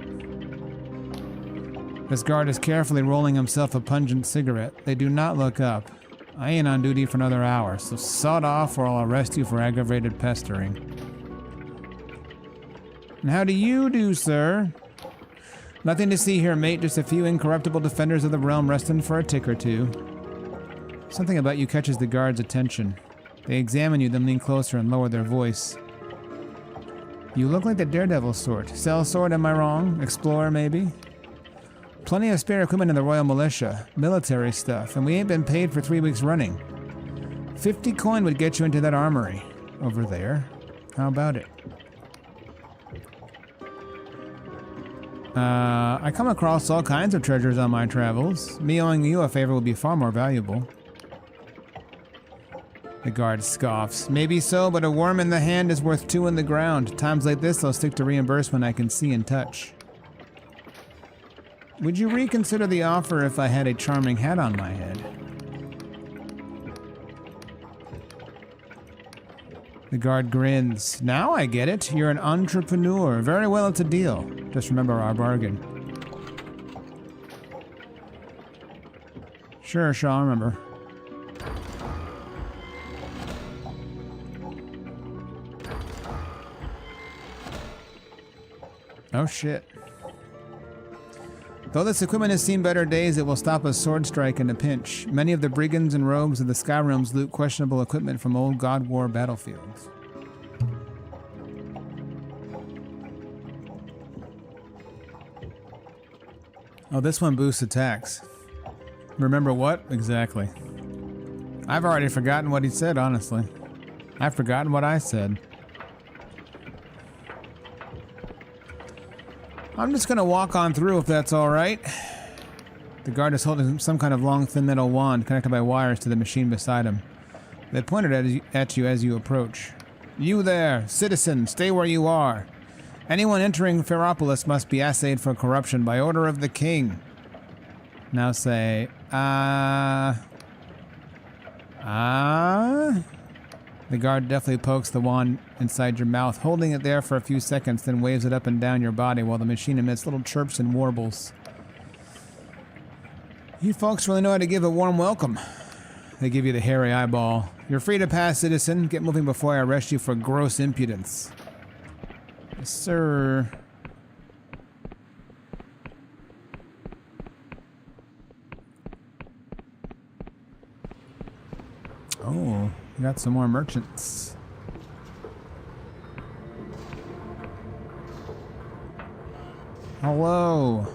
This guard is carefully rolling himself a pungent cigarette. They do not look up. I ain't on duty for another hour, so sod off or I'll arrest you for aggravated pestering. And how do you do, sir? Nothing to see here, mate. Just a few incorruptible defenders of the realm resting for a tick or two. Something about you catches the guard's attention. They examine you, then lean closer and lower their voice. You look like the daredevil sort. Sellsword, am I wrong? Explorer, maybe? Plenty of spare equipment in the Royal Militia. Military stuff, and we ain't been paid for 3 weeks running. 50 coin would get you into that armory. Over there. How about it? I come across all kinds of treasures on my travels. Me owing you a favor would be far more valuable. The guard scoffs. Maybe so, but a worm in the hand is worth 2 in the ground. Times like this, I'll stick to reimbursement I can see and touch. Would you reconsider the offer if I had a charming hat on my head? The guard grins. Now I get it. You're an entrepreneur. Very well, it's a deal. Just remember our bargain. Sure, I'll remember. Oh shit. Though this equipment has seen better days, it will stop a sword strike in a pinch. Many of the brigands and rogues of the Sky Realms loot questionable equipment from old God War battlefields. Oh, this one boosts attacks. Remember what? Exactly. I've already forgotten what he said, honestly. I've forgotten what I said. I'm just gonna walk on through if that's alright. The guard is holding some kind of long, thin metal wand connected by wires to the machine beside him. They pointed at you as you approach. You there, citizen, stay where you are. Anyone entering Ferropolis must be assayed for corruption by order of the king. Now say, The guard deftly pokes the wand inside your mouth, holding it there for a few seconds, then waves it up and down your body while the machine emits little chirps and warbles. You folks really know how to give a warm welcome. They give you the hairy eyeball. You're free to pass, citizen. Get moving before I arrest you for gross impudence. Yes, sir. Oh. We got some more merchants. Hello.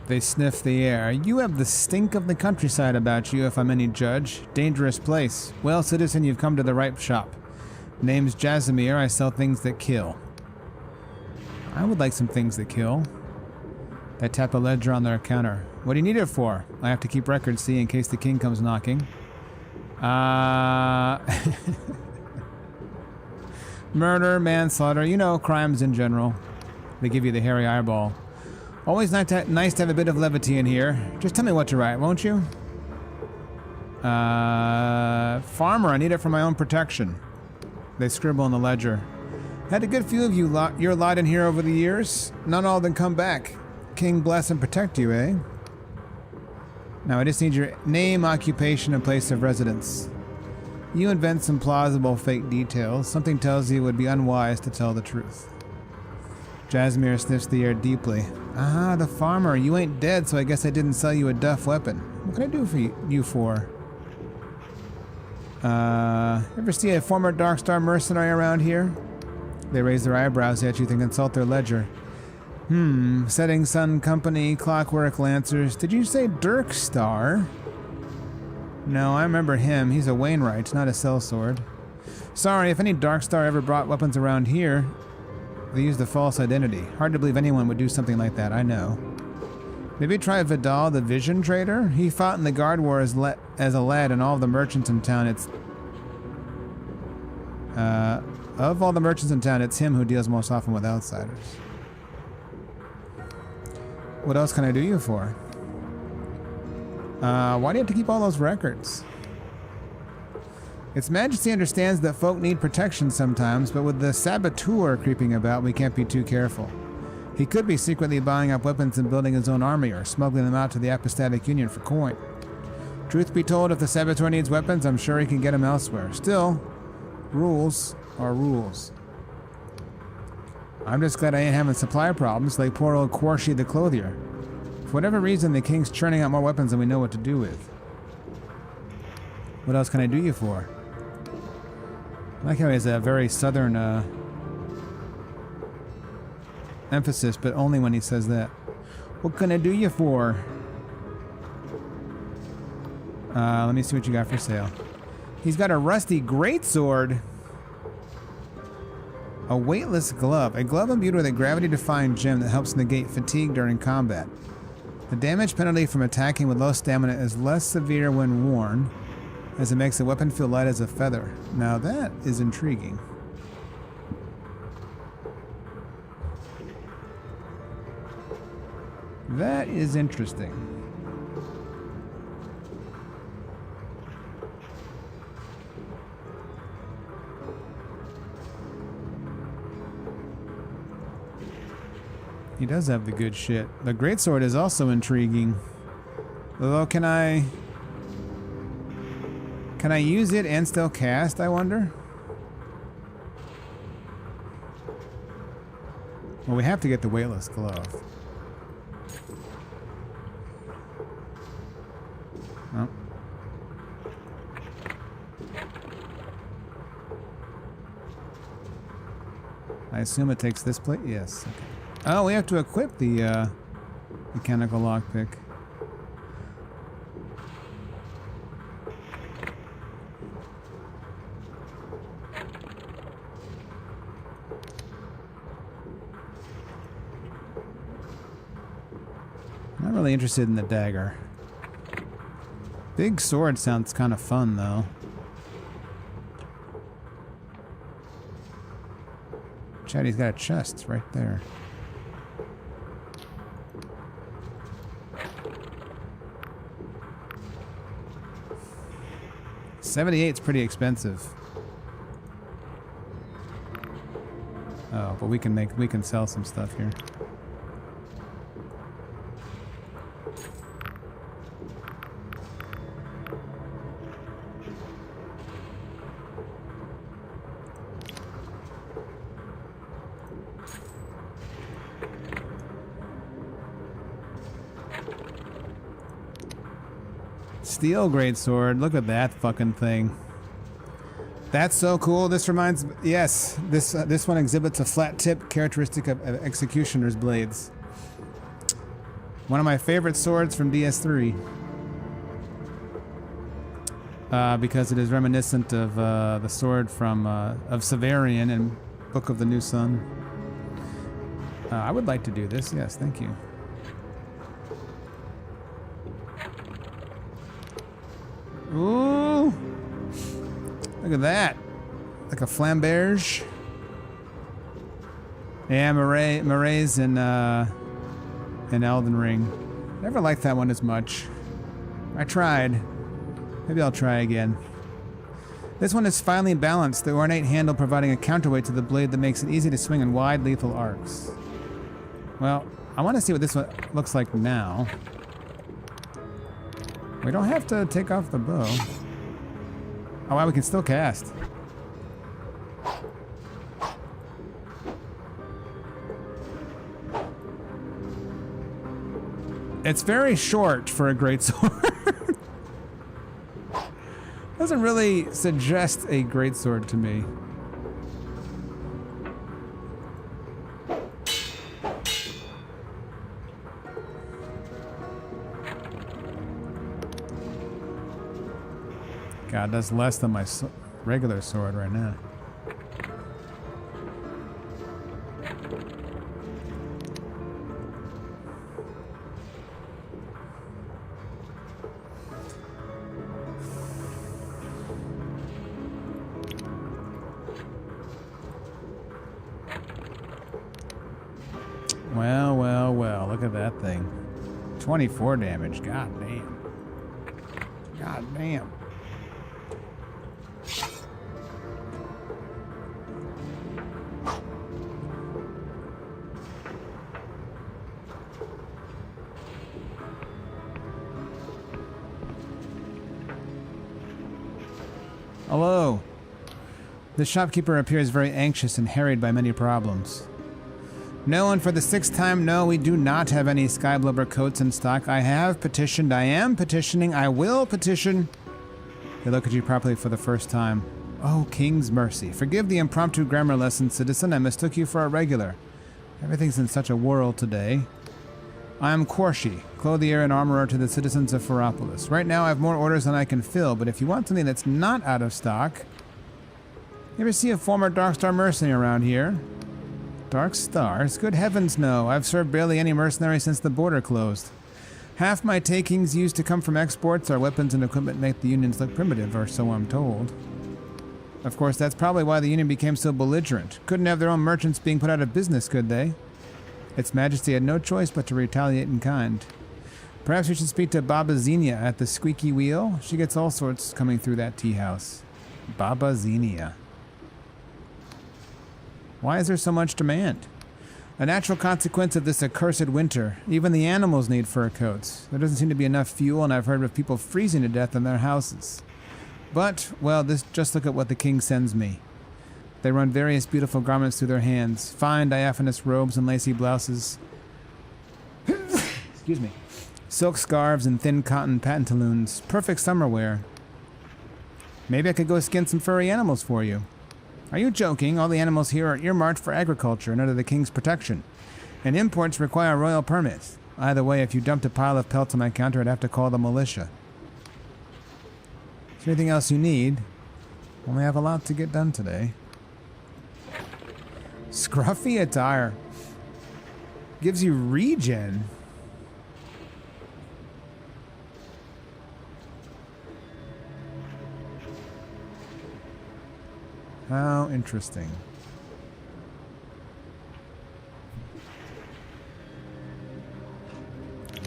They sniff the air. You have the stink of the countryside about you, if I'm any judge. Dangerous place. Well, citizen, you've come to the right shop. Name's Jasimir. I sell things that kill. I would like some things that kill. They tap a ledger on their counter. What do you need it for? I have to keep records, see, in case the king comes knocking. Murder, manslaughter, you know, crimes in general. They give you the hairy eyeball. Always nice to have a bit of levity in here. Just tell me what to write, won't you? Farmer, I need it for my own protection. They scribble in the ledger. Had a good few of your lot in here over the years. Not all of them come back. King bless and protect you, eh? Now I just need your name, occupation, and place of residence. You invent some plausible fake details. Something tells you it would be unwise to tell the truth. Jasmine sniffs the air deeply. Ah, the farmer. You ain't dead, so I guess I didn't sell you a duff weapon. What can I do for you for? Ever see a former Darkstar mercenary around here? They raise their eyebrows at you, then consult their ledger. Setting Sun Company, Clockwork Lancers. Did you say Dirkstar? No, I remember him. He's a Wainwright, not a sellsword. Sorry, if any Darkstar ever brought weapons around here, they used a false identity. Hard to believe anyone would do something like that, I know. Maybe try Vidal, the Vision Trader? He fought in the Guard War as a lad, and all of the merchants in town, of all the merchants in town, it's him who deals most often with outsiders. What else can I do you for? Why do you have to keep all those records? Its Majesty understands that folk need protection sometimes, but with the saboteur creeping about, we can't be too careful. He could be secretly buying up weapons and building his own army, or smuggling them out to the Apostatic Union for coin. Truth be told, if the saboteur needs weapons, I'm sure he can get them elsewhere. Still, rules are rules. I'm just glad I ain't having supply problems like poor old Quarshi the Clothier. For whatever reason, the king's churning out more weapons than we know what to do with. What else can I do you for? I like how he has a very southern emphasis, but only when he says that. What can I do you for? Let me see what you got for sale. He's got a rusty greatsword. A weightless glove. A glove imbued with a gravity-defying gem that helps negate fatigue during combat. The damage penalty from attacking with low stamina is less severe when worn, as it makes the weapon feel light as a feather. Now that is intriguing. That is interesting. He does have the good shit. The greatsword is also intriguing. Although, can I use it and still cast, I wonder? Well, we have to get the weightless glove. Oh. I assume it takes this plate? Yes. Okay. Oh, we have to equip the mechanical lockpick. Not really interested in the dagger. Big sword sounds kind of fun, though. Chad, he's got a chest right there. $78's pretty expensive. Oh, but we can sell some stuff here. Steel greatsword. Look at that fucking thing. That's so cool. This reminds... Yes, this one exhibits a flat tip characteristic of executioner's blades. One of my favorite swords from DS3. Because it is reminiscent of the sword from of Severian in Book of the New Sun. I would like to do this. Yes, thank you. Ooh! Look at that. Like a flamberge. Yeah, Marae's in in Elden Ring. Never liked that one as much. I tried. Maybe I'll try again. This one is finely balanced, the ornate handle providing a counterweight to the blade that makes it easy to swing in wide, lethal arcs. Well, I want to see what this one looks like now. We don't have to take off the bow. Oh wow, we can still cast. It's very short for a greatsword. Doesn't really suggest a greatsword to me. God, that's less than my regular sword right now. Well, well, well, look at that thing. 24 damage, god damn. God damn. Hello. The shopkeeper appears very anxious and harried by many problems. No, and for the 6th time, no, we do not have any Skyblubber coats in stock. I have petitioned, I am petitioning, I will petition. They look at you properly for the first time. Oh, King's mercy. Forgive the impromptu grammar lesson, citizen. I mistook you for a regular. Everything's in such a whirl today. I am Corshi, clothier and armorer to the citizens of Ferropolis. Right now I have more orders than I can fill, but if you want something that's not out of stock... You ever see a former Darkstar mercenary around here? Dark Stars? Good heavens no. I've served barely any mercenary since the border closed. Half my takings used to come from exports. Our weapons and equipment make the unions look primitive, or so I'm told. Of course, that's probably why the union became so belligerent. Couldn't have their own merchants being put out of business, could they? Its Majesty had no choice but to retaliate in kind. Perhaps we should speak to Baba Xenia at the Squeaky Wheel. She gets all sorts coming through that tea house. Baba Xenia. Why is there so much demand? A natural consequence of this accursed winter. Even the animals need fur coats. There doesn't seem to be enough fuel, and I've heard of people freezing to death in their houses. But, well, just look at what the king sends me. They run various beautiful garments through their hands. Fine diaphanous robes and lacy blouses. Excuse me. Silk scarves and thin cotton pantaloons. Perfect summer wear. Maybe I could go skin some furry animals for you. Are you joking? All the animals here are earmarked for agriculture and under the king's protection. And imports require royal permits. Either way, if you dumped a pile of pelts on my counter, I'd have to call the militia. Is there anything else you need? Only have a lot to get done today. Scruffy attire. Gives you regen. How interesting.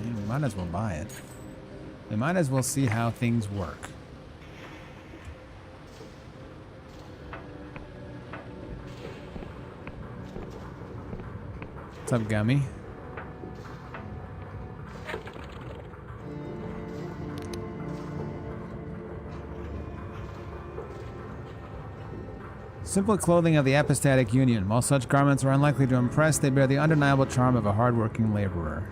We might as well buy it. We might as well see how things work. What's up, Gummy? Simple clothing of the apostatic union. While such garments are unlikely to impress, they bear the undeniable charm of a hard-working laborer.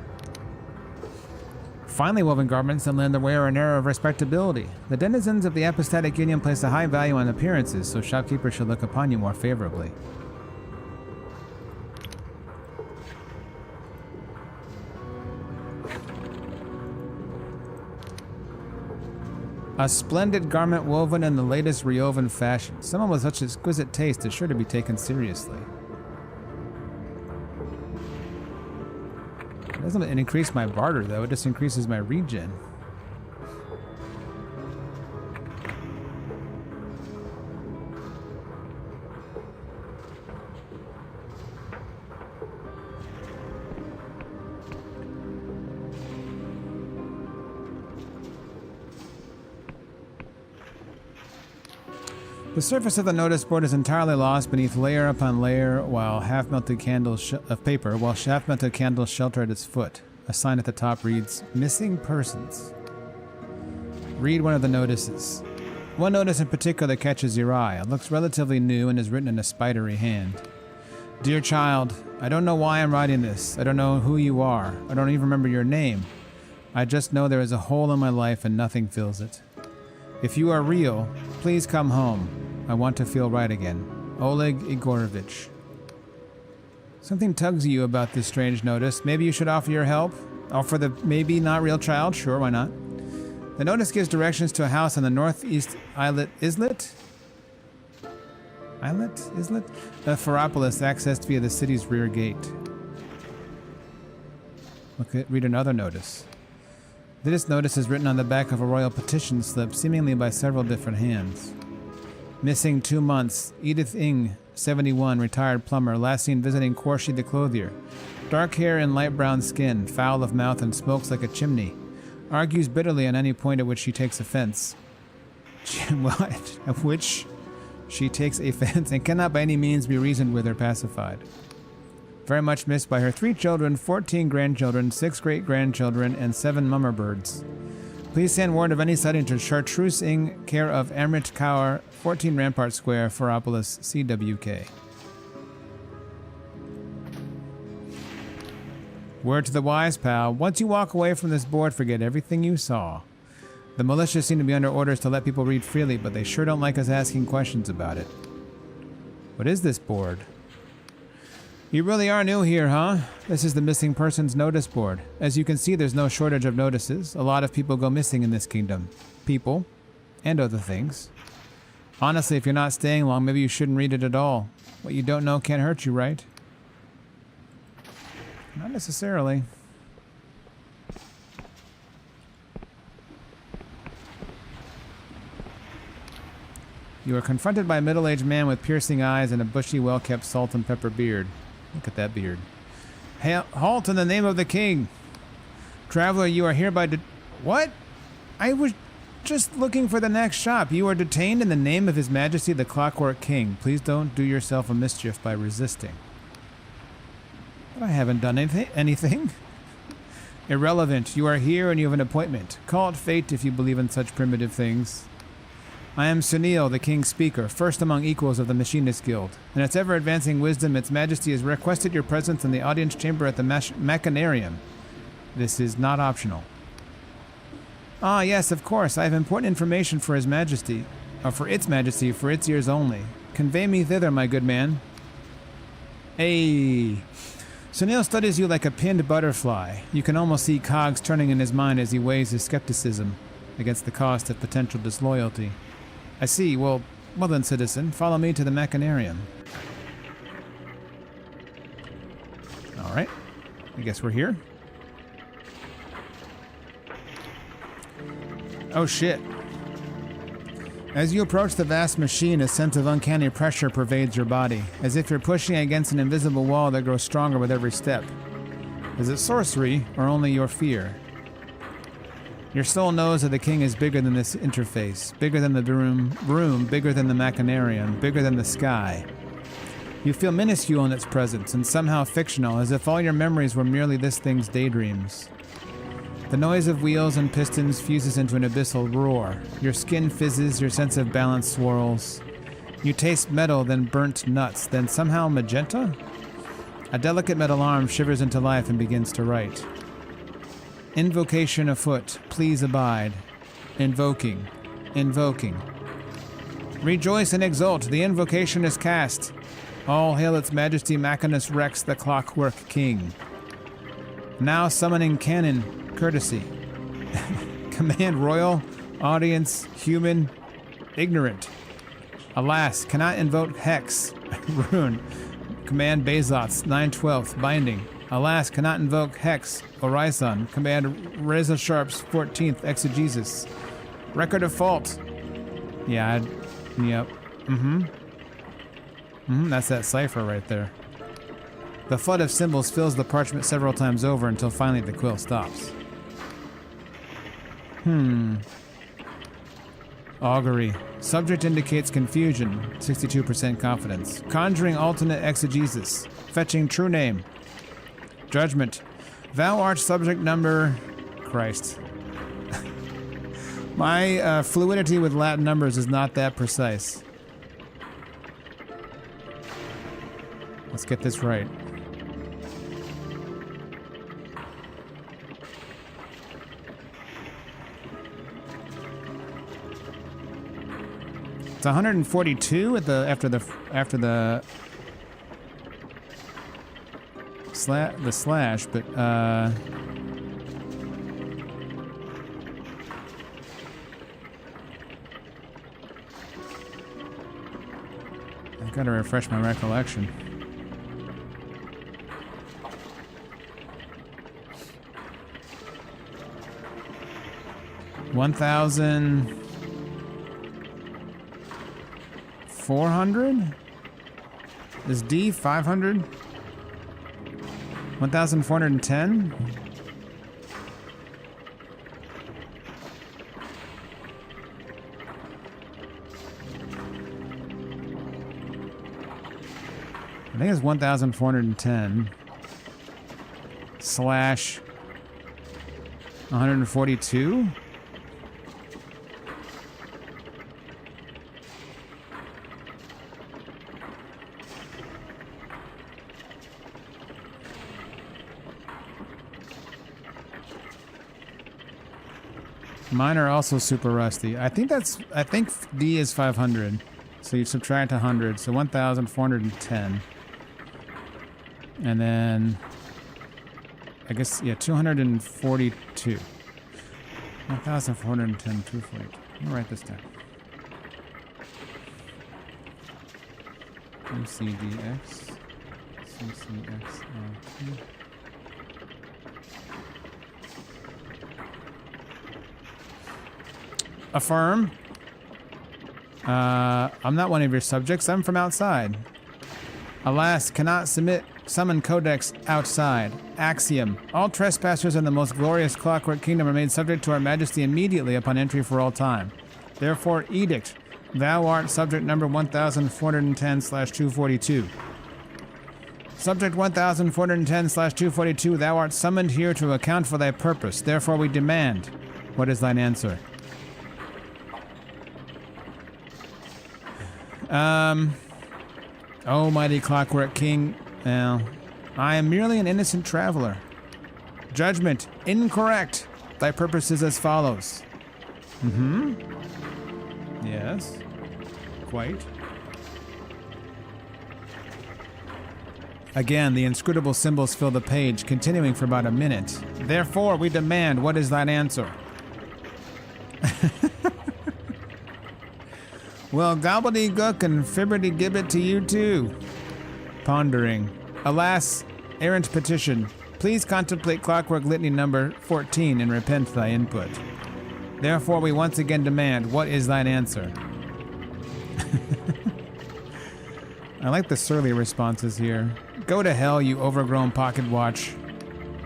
Finely woven garments that lend the wearer an air of respectability. The denizens of the apostatic union place a high value on appearances, so shopkeepers should look upon you more favorably. A splendid garment woven in the latest rewoven fashion. Someone with such exquisite taste is sure to be taken seriously. It doesn't increase my barter though, it just increases my regen. The surface of the notice board is entirely lost beneath layer upon layer while half-melted candles of paper, while half-melted candles shelter at its foot. A sign at the top reads, "Missing persons." Read one of the notices. One notice in particular catches your eye. It looks relatively new and is written in a spidery hand. Dear child, I don't know why I'm writing this. I don't know who you are. I don't even remember your name. I just know there is a hole in my life and nothing fills it. If you are real, please come home. I want to feel right again. Oleg Igorovich. Something tugs at you about this strange notice. Maybe you should offer your help? Offer the maybe not real child? Sure, why not? The notice gives directions to a house on the northeast islet of Ferropolis, accessed via the city's rear gate. Read another notice. This notice is written on the back of a royal petition slip, seemingly by several different hands. Missing 2 months. Edith Ing, 71, retired plumber, last seen visiting Corshi the clothier. Dark hair and light brown skin, foul of mouth and smokes like a chimney. Argues bitterly on any point at which she takes offense. At which she takes offense and cannot by any means be reasoned with or pacified. Very much missed by her 3 children, 14 grandchildren, 6 great-grandchildren, and 7 mummer birds. Please send word of any sighting to Chartreuse Ing, care of Amrit Kaur, 14 Rampart Square, Ferropolis, CWK. Word to the wise, pal. Once you walk away from this board, forget everything you saw. The militia seem to be under orders to let people read freely, but they sure don't like us asking questions about it. What is this board? You really are new here, huh? This is the missing persons notice board. As you can see, there's no shortage of notices. A lot of people go missing in this kingdom. People. And other things. Honestly, if you're not staying long, maybe you shouldn't read it at all. What you don't know can't hurt you, right? Not necessarily. You are confronted by a middle-aged man with piercing eyes and a bushy, well-kept salt and pepper beard. Look at that beard. Halt in the name of the king. Traveler, you are hereby What? I was just looking for the next shop. You are detained in the name of His Majesty the Clockwork King. Please don't do yourself a mischief by resisting. But I haven't done anything. Irrelevant. You are here and you have an appointment. Call it fate if you believe in such primitive things. I am Sunil, the King's Speaker, first among equals of the Machinist Guild. In its ever-advancing wisdom, Its Majesty has requested your presence in the audience chamber at the Machinarium. This is not optional. Ah, yes, of course. I have important information for His Majesty. Or for Its Majesty, for its ears only. Convey me thither, my good man. Hey. Sunil studies you like a pinned butterfly. You can almost see cogs turning in his mind as he weighs his skepticism against the cost of potential disloyalty. I see. Well then, citizen, follow me to the Machinarium. Alright. I guess we're here. Oh shit. As you approach the vast machine, a sense of uncanny pressure pervades your body, as if you're pushing against an invisible wall that grows stronger with every step. Is it sorcery, or only your fear? Your soul knows that the king is bigger than this interface, bigger than the room, bigger than the Machinarium, bigger than the sky. You feel minuscule in its presence, and somehow fictional, as if all your memories were merely this thing's daydreams. The noise of wheels and pistons fuses into an abyssal roar. Your skin fizzes, your sense of balance swirls. You taste metal, then burnt nuts, then somehow magenta? A delicate metal arm shivers into life and begins to write. Invocation afoot, please abide. Invoking. Rejoice and exult, the invocation is cast. All hail Its Majesty Machinus Rex, the Clockwork King. Now summoning cannon, courtesy. Command royal, audience, human, ignorant. Alas, cannot invoke hex, rune. Command Bazots, 9/12, binding. Alas, cannot invoke hex, Orison. Command Razor Sharp's 14th, exegesis. Record of fault. Yeah, yep. That's that cipher right there. The flood of symbols fills the parchment several times over until finally the quill stops. Augury. Subject indicates confusion. 62% confidence. Conjuring alternate exegesis. Fetching true name. Judgment. Thou art subject number... Christ. My fluidity with Latin numbers is not that precise. Let's get this right. It's 142 at the after the slash, but I've got to refresh my recollection. $1,400? Is D 500? 1,410? I think it's 1,410 slash 142. Mine are also super rusty. I think D is 500. So you subtract 100, so 1,410. And then I guess, yeah, 242. 1,410, 242. Let me write this down. MCDX. CCXLT. Affirm. I'm not one of your subjects. I'm from outside. Alas, cannot summon codex outside. Axiom. All trespassers in the most glorious clockwork kingdom are made subject to our majesty immediately upon entry for all time. Therefore, edict. Thou art subject number 1,410/242. Subject 1,410/242, thou art summoned here to account for thy purpose. Therefore we demand. What is thine answer? Oh, mighty clockwork king. Well, I am merely an innocent traveler. Judgment. Incorrect. Thy purpose is as follows. Yes. Quite. Again, the inscrutable symbols fill the page, continuing for about a minute. Therefore, we demand, what is thine answer? Well, gobbledygook and fibberty-gibbet to you too. Pondering. Alas, errant petition. Please contemplate clockwork litany number 14 and repent thy input. Therefore, we once again demand, what is thine answer? I like the surly responses here. Go to hell, you overgrown pocket watch.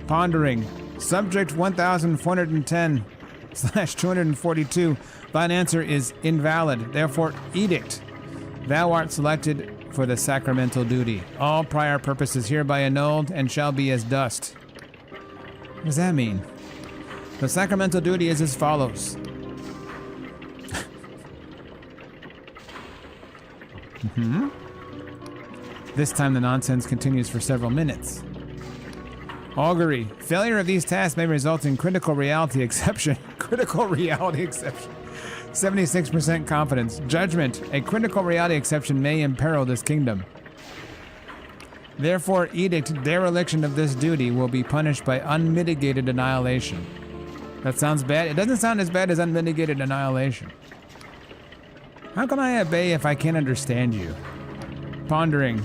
Pondering. Subject 1,410/242. Thine answer is invalid. Therefore, edict. Thou art selected for the sacramental duty. All prior purposes hereby annulled and shall be as dust. What does that mean? The sacramental duty is as follows. This time the nonsense continues for several minutes. Augury. Failure of these tasks may result in critical reality exception. Critical reality exception. 76% confidence. Judgment. A critical reality exception may imperil this kingdom. Therefore, edict dereliction of this duty will be punished by unmitigated annihilation. That sounds bad. It doesn't sound as bad as unmitigated annihilation. How can I obey if I can't understand you? Pondering.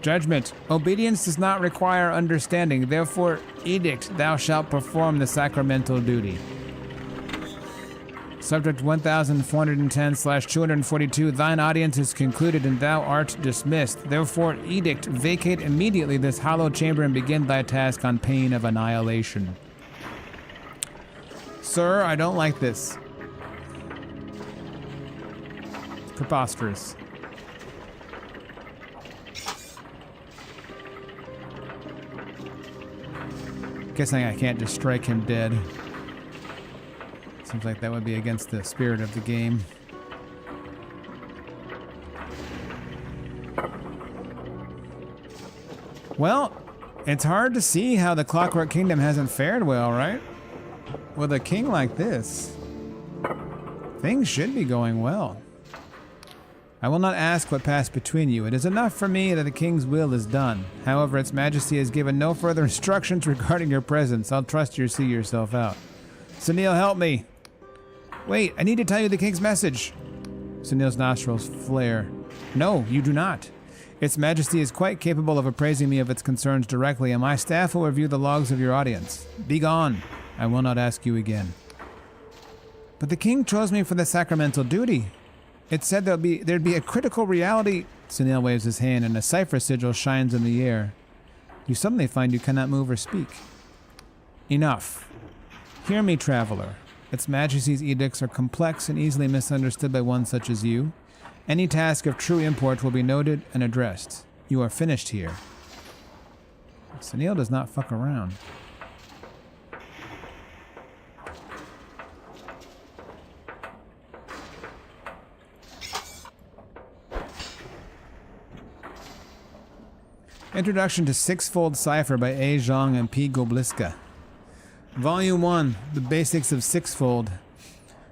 Judgment. Obedience does not require understanding. Therefore, edict, thou shalt perform the sacramental duty. Subject 1,410/242, thine audience is concluded and thou art dismissed. Therefore, edict, vacate immediately this hollow chamber and begin thy task on pain of annihilation. Sir, I don't like this. It's preposterous. Guessing I can't just strike him dead. Seems like that would be against the spirit of the game. Well, it's hard to see how the Clockwork Kingdom hasn't fared well, right? With a king like this, things should be going well. I will not ask what passed between you. It is enough for me that the king's will is done. However, its majesty has given no further instructions regarding your presence. I'll trust you to see yourself out. Sunil, help me. Wait, I need to tell you the king's message. Sunil's nostrils flare. No, you do not. Its majesty is quite capable of appraising me of its concerns directly, and my staff will review the logs of your audience. Be gone. I will not ask you again. But the king chose me for the sacramental duty. It said there'd be a critical reality. Sunil waves his hand and a cipher sigil shines in the air. You suddenly find you cannot move or speak. Enough. Hear me, traveler. Its majesty's edicts are complex and easily misunderstood by one such as you. Any task of true import will be noted and addressed. You are finished here. Sunil does not fuck around. Introduction to Sixfold Cipher by A. Zhang and P. Gobliska. Volume 1, The Basics of Sixfold.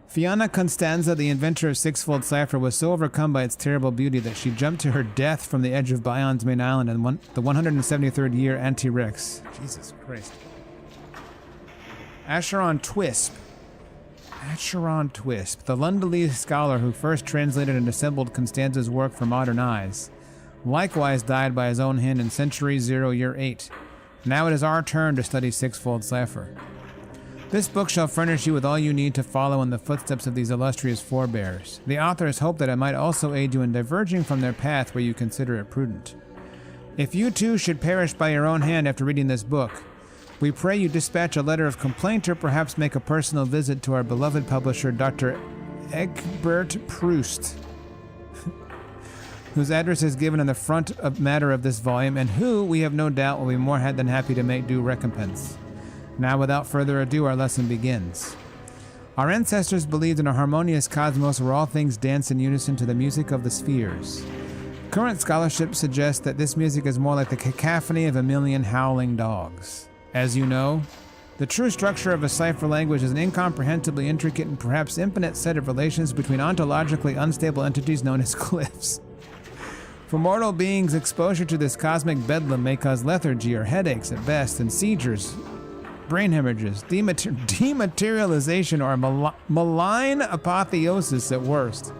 Fianna Constanza, the inventor of Sixfold Cipher, was so overcome by its terrible beauty that she jumped to her death from the edge of Bion's main island in the 173rd year Anti-Rex. Jesus Christ. Acheron Twisp. Acheron Twisp, the Lundalese scholar who first translated and assembled Constanza's work for modern eyes, likewise died by his own hand in Century 0, Year 8. Now it is our turn to study Sixfold Cipher. This book shall furnish you with all you need to follow in the footsteps of these illustrious forebears. The authors hope that it might also aid you in diverging from their path where you consider it prudent. If you too should perish by your own hand after reading this book, we pray you dispatch a letter of complaint or perhaps make a personal visit to our beloved publisher, Dr. Egbert Proust, whose address is given in the front matter of this volume, and who, we have no doubt, will be more than happy to make due recompense. Now, without further ado, our lesson begins. Our ancestors believed in a harmonious cosmos where all things dance in unison to the music of the spheres. Current scholarship suggests that this music is more like the cacophony of a million howling dogs. As you know, the true structure of a cipher language is an incomprehensibly intricate and perhaps infinite set of relations between ontologically unstable entities known as glyphs. For mortal beings, exposure to this cosmic bedlam may cause lethargy or headaches at best, and seizures, brain hemorrhages, dematerialization, or malign apotheosis at worst.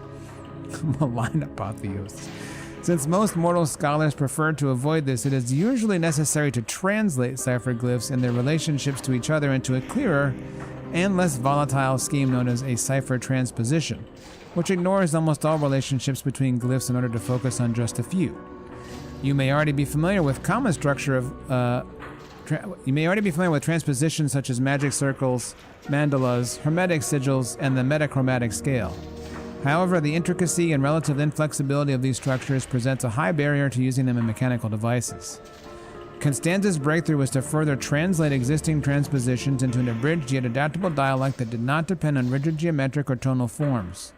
Malign apotheosis. Since most mortal scholars prefer to avoid this, it is usually necessary to translate cipher glyphs and their relationships to each other into a clearer and less volatile scheme known as a cipher transposition, which ignores almost all relationships between glyphs in order to focus on just a few. You may already be familiar with common structure of transpositions such as magic circles, mandalas, hermetic sigils, and the metachromatic scale. However, the intricacy and relative inflexibility of these structures presents a high barrier to using them in mechanical devices. Constanza's breakthrough was to further translate existing transpositions into an abridged yet adaptable dialect that did not depend on rigid geometric or tonal forms.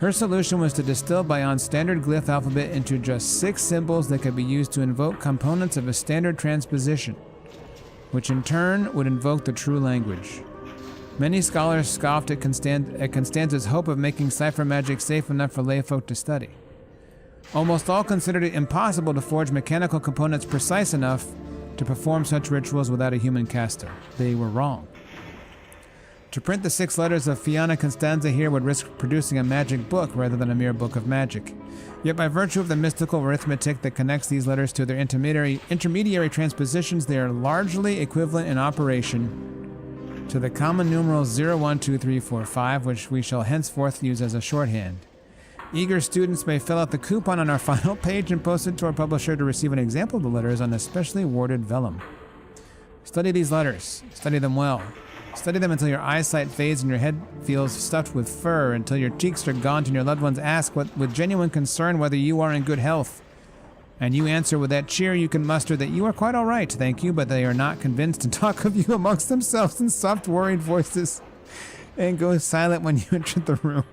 Her solution was to distill Bion's standard glyph alphabet into just 6 symbols that could be used to invoke components of a standard transposition, which in turn would invoke the true language. Many scholars scoffed at Constanza's hope of making cipher magic safe enough for layfolk to study. Almost all considered it impossible to forge mechanical components precise enough to perform such rituals without a human caster. They were wrong. To print the 6 letters of Fianna Constanza here would risk producing a magic book rather than a mere book of magic. Yet by virtue of the mystical arithmetic that connects these letters to their intermediary transpositions, they are largely equivalent in operation to the common numerals 0, 1, 2, 3, 4, 5, which we shall henceforth use as a shorthand. Eager students may fill out the coupon on our final page and post it to our publisher to receive an example of the letters on a specially warded vellum. Study these letters. Study them well. Study them until your eyesight fades and your head feels stuffed with fur, until your cheeks are gaunt and your loved ones ask with genuine concern whether you are in good health. And you answer with that cheer you can muster that you are quite all right, thank you, but they are not convinced and talk of you amongst themselves in soft, worried voices and go silent when you enter the room.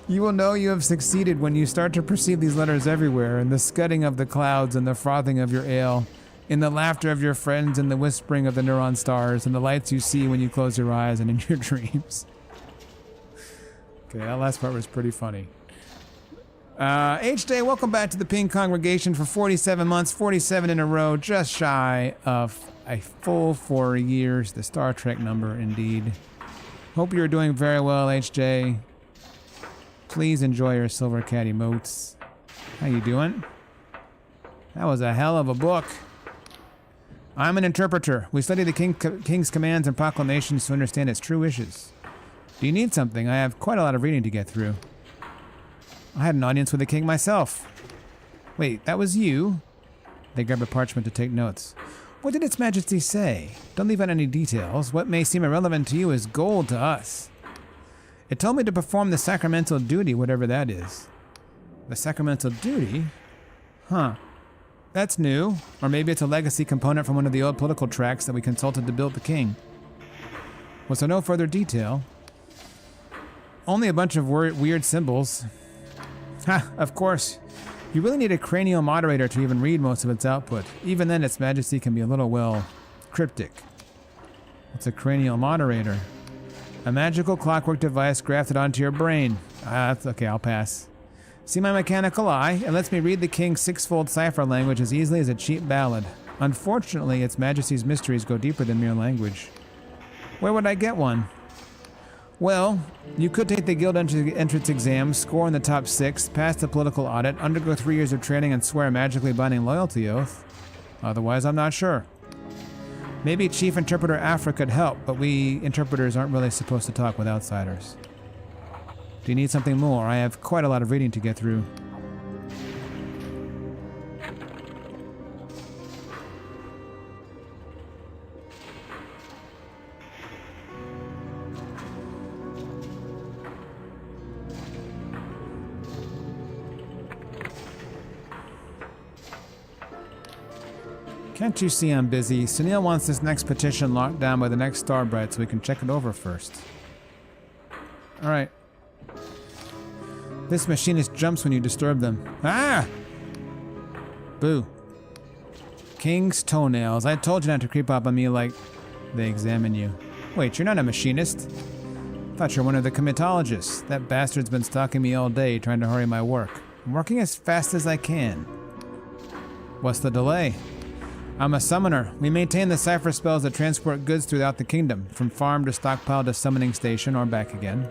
You will know you have succeeded when you start to perceive these letters everywhere, in the scudding of the clouds and the frothing of your ale, in the laughter of your friends and the whispering of the neutron stars, and the lights you see when you close your eyes and in your dreams. Okay, that last part was pretty funny. H-Day, welcome back to the Pink Congregation for 47 months, 47 in a row, just shy of a full 4 years, the Star Trek number indeed. Hope you're doing very well, H-J. Please enjoy your Silver Cat emotes. How you doing? That was a hell of a book. I'm an interpreter. We study the king's commands and proclamations to understand its true wishes. Do you need something? I have quite a lot of reading to get through. I had an audience with the king myself. Wait, that was you? They grab a parchment to take notes. What did Its Majesty say? Don't leave out any details. What may seem irrelevant to you is gold to us. It told me to perform the sacramental duty, whatever that is. The sacramental duty? Huh. That's new. Or maybe it's a legacy component from one of the old political tracts that we consulted to build the king. Was there no further detail? Only a bunch of weird symbols. Ha, of course. You really need a cranial moderator to even read most of its output. Even then, Its Majesty can be a little, well, cryptic. What's a cranial moderator? A magical clockwork device grafted onto your brain. That's okay, I'll pass. See my mechanical eye? It lets me read the king's six-fold cipher language as easily as a cheap ballad. Unfortunately, Its Majesty's mysteries go deeper than mere language. Where would I get one? Well, you could take the guild entrance exam, score in the top 6, pass the political audit, undergo 3 years of training, and swear a magically binding loyalty oath. Otherwise, I'm not sure. Maybe Chief Interpreter Afra could help, but we interpreters aren't really supposed to talk with outsiders. Do you need something more? I have quite a lot of reading to get through. Can't you see I'm busy? Sunil wants this next petition locked down by the next Starbright so we can check it over first. Alright. This machinist jumps when you disturb them. Ah! Boo. King's toenails. I told you not to creep up on me like they examine you. Wait, you're not a machinist? Thought you're one of the comitologists. That bastard's been stalking me all day trying to hurry my work. I'm working as fast as I can. What's the delay? I'm a summoner. We maintain the cipher spells that transport goods throughout the kingdom, from farm to stockpile to summoning station or back again.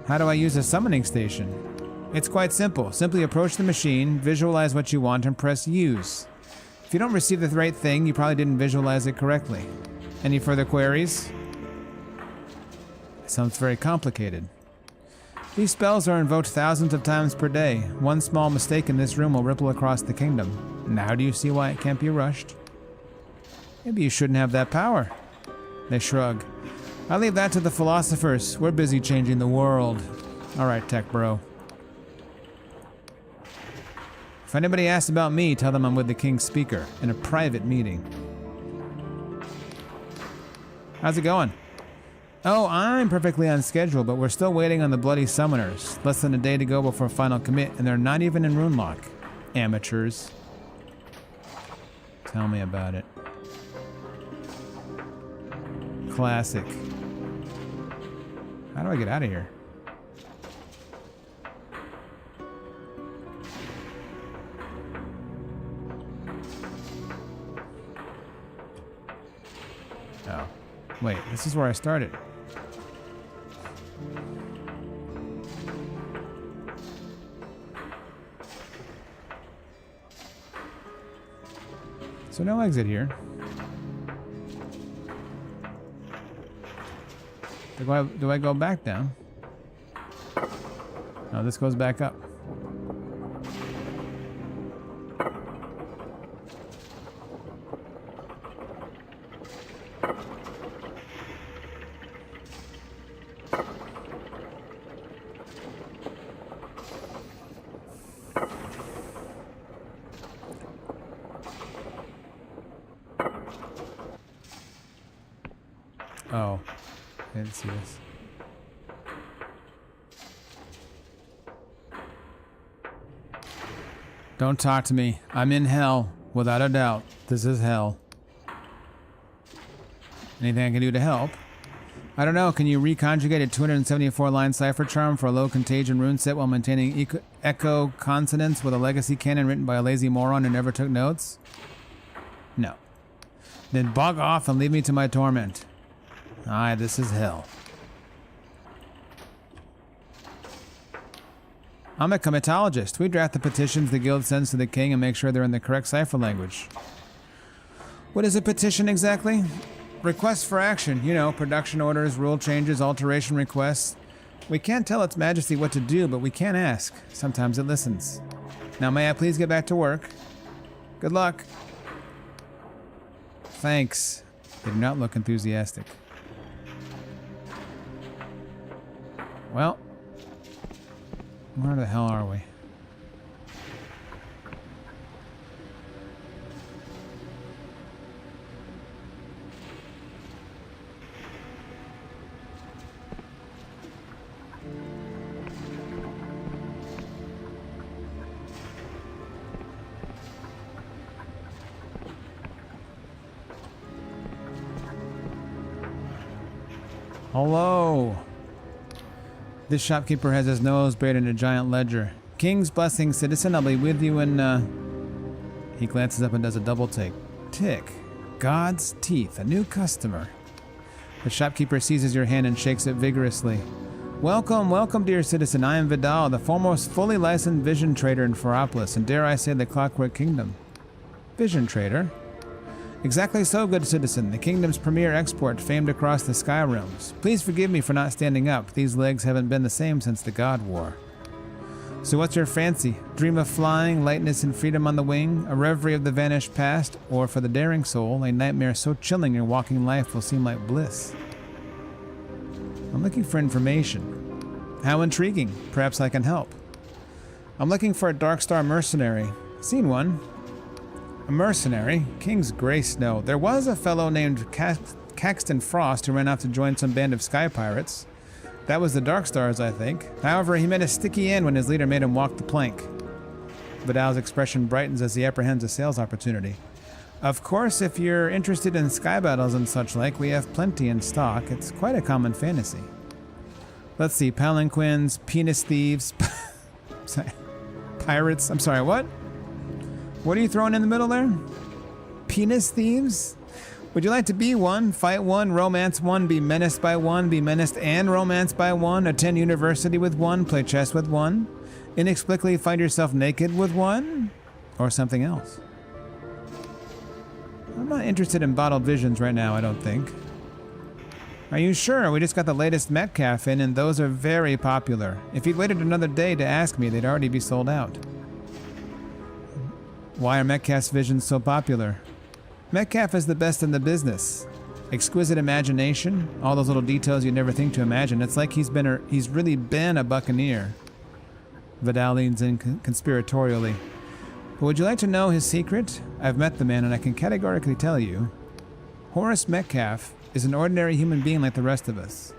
How do I use a summoning station? It's quite simple. Simply approach the machine, visualize what you want, and press use. If you don't receive the right thing, you probably didn't visualize it correctly. Any further queries? Sounds very complicated. These spells are invoked thousands of times per day. One small mistake in this room will ripple across the kingdom. Now do you see why it can't be rushed? Maybe you shouldn't have that power. They shrug. I leave that to the philosophers. We're busy changing the world. Alright, tech bro. If anybody asks about me, tell them I'm with the king's speaker in a private meeting. How's it going? Oh, I'm perfectly on schedule, but we're still waiting on the bloody summoners. Less than a day to go before final commit, and they're not even in rune lock. Amateurs. Tell me about it. Classic. How do I get out of here? Oh. Wait, this is where I started. So no exit here. Do I go back down? No, this goes back up. Oh. I didn't see this. Don't talk to me. I'm in hell, without a doubt. This is hell. Anything I can do to help? I don't know. Can you reconjugate a 274-line cipher charm for a low contagion rune set while maintaining echo consonants with a legacy canon written by a lazy moron who never took notes? No. Then bug off and leave me to my torment. Aye, this is hell. I'm a comitologist. We draft the petitions the guild sends to the king and make sure they're in the correct cipher language. What is a petition exactly? Requests for action. You know, production orders, rule changes, alteration requests. We can't tell its majesty what to do, but we can ask. Sometimes it listens. Now may I please get back to work? Good luck. Thanks. They do not look enthusiastic. Well, where the hell are we? Hello. This shopkeeper has his nose buried in a giant ledger. King's blessing, citizen. I'll be with you in, He glances up and does a double take. Tick. God's teeth. A new customer. The shopkeeper seizes your hand and shakes it vigorously. Welcome, welcome, dear citizen. I am Vidal, the foremost fully licensed vision trader in Pharopolis, and dare I say the Clockwork Kingdom. Vision trader? Exactly so, good citizen. The kingdom's premier export, famed across the sky realms. Please forgive me for not standing up. These legs haven't been the same since the God War. So what's your fancy? Dream of flying, lightness and freedom on the wing, a reverie of the vanished past, or for the daring soul, a nightmare so chilling your walking life will seem like bliss? I'm looking for information. How intriguing. Perhaps I can help. I'm looking for a Darkstar mercenary. Seen one. A mercenary? King's grace, no. There was a fellow named Caxton Frost who ran off to join some band of sky pirates. That was the Darkstars, I think. However, he met a sticky end when his leader made him walk the plank. Vidal's expression brightens as he apprehends a sales opportunity. Of course, if you're interested in sky battles and such like, we have plenty in stock. It's quite a common fantasy. Let's see, palanquins, penis thieves, pirates. I'm sorry, what? What are you throwing in the middle there? Penis thieves? Would you like to be one, fight one, romance one, be menaced by one, be menaced and romanced by one, attend university with one, play chess with one, inexplicably find yourself naked with one, or something else? I'm not interested in bottled visions right now, I don't think. Are you sure? We just got the latest Metcalf in, and those are very popular. If you'd waited another day to ask me, they'd already be sold out. Why are Metcalf's visions so popular? Metcalf is the best in the business. Exquisite imagination, all those little details you'd never think to imagine. It's like he's really been a buccaneer. Vidal leans in conspiratorially. But would you like to know his secret? I've met the man and I can categorically tell you. Horace Metcalf is an ordinary human being like the rest of us.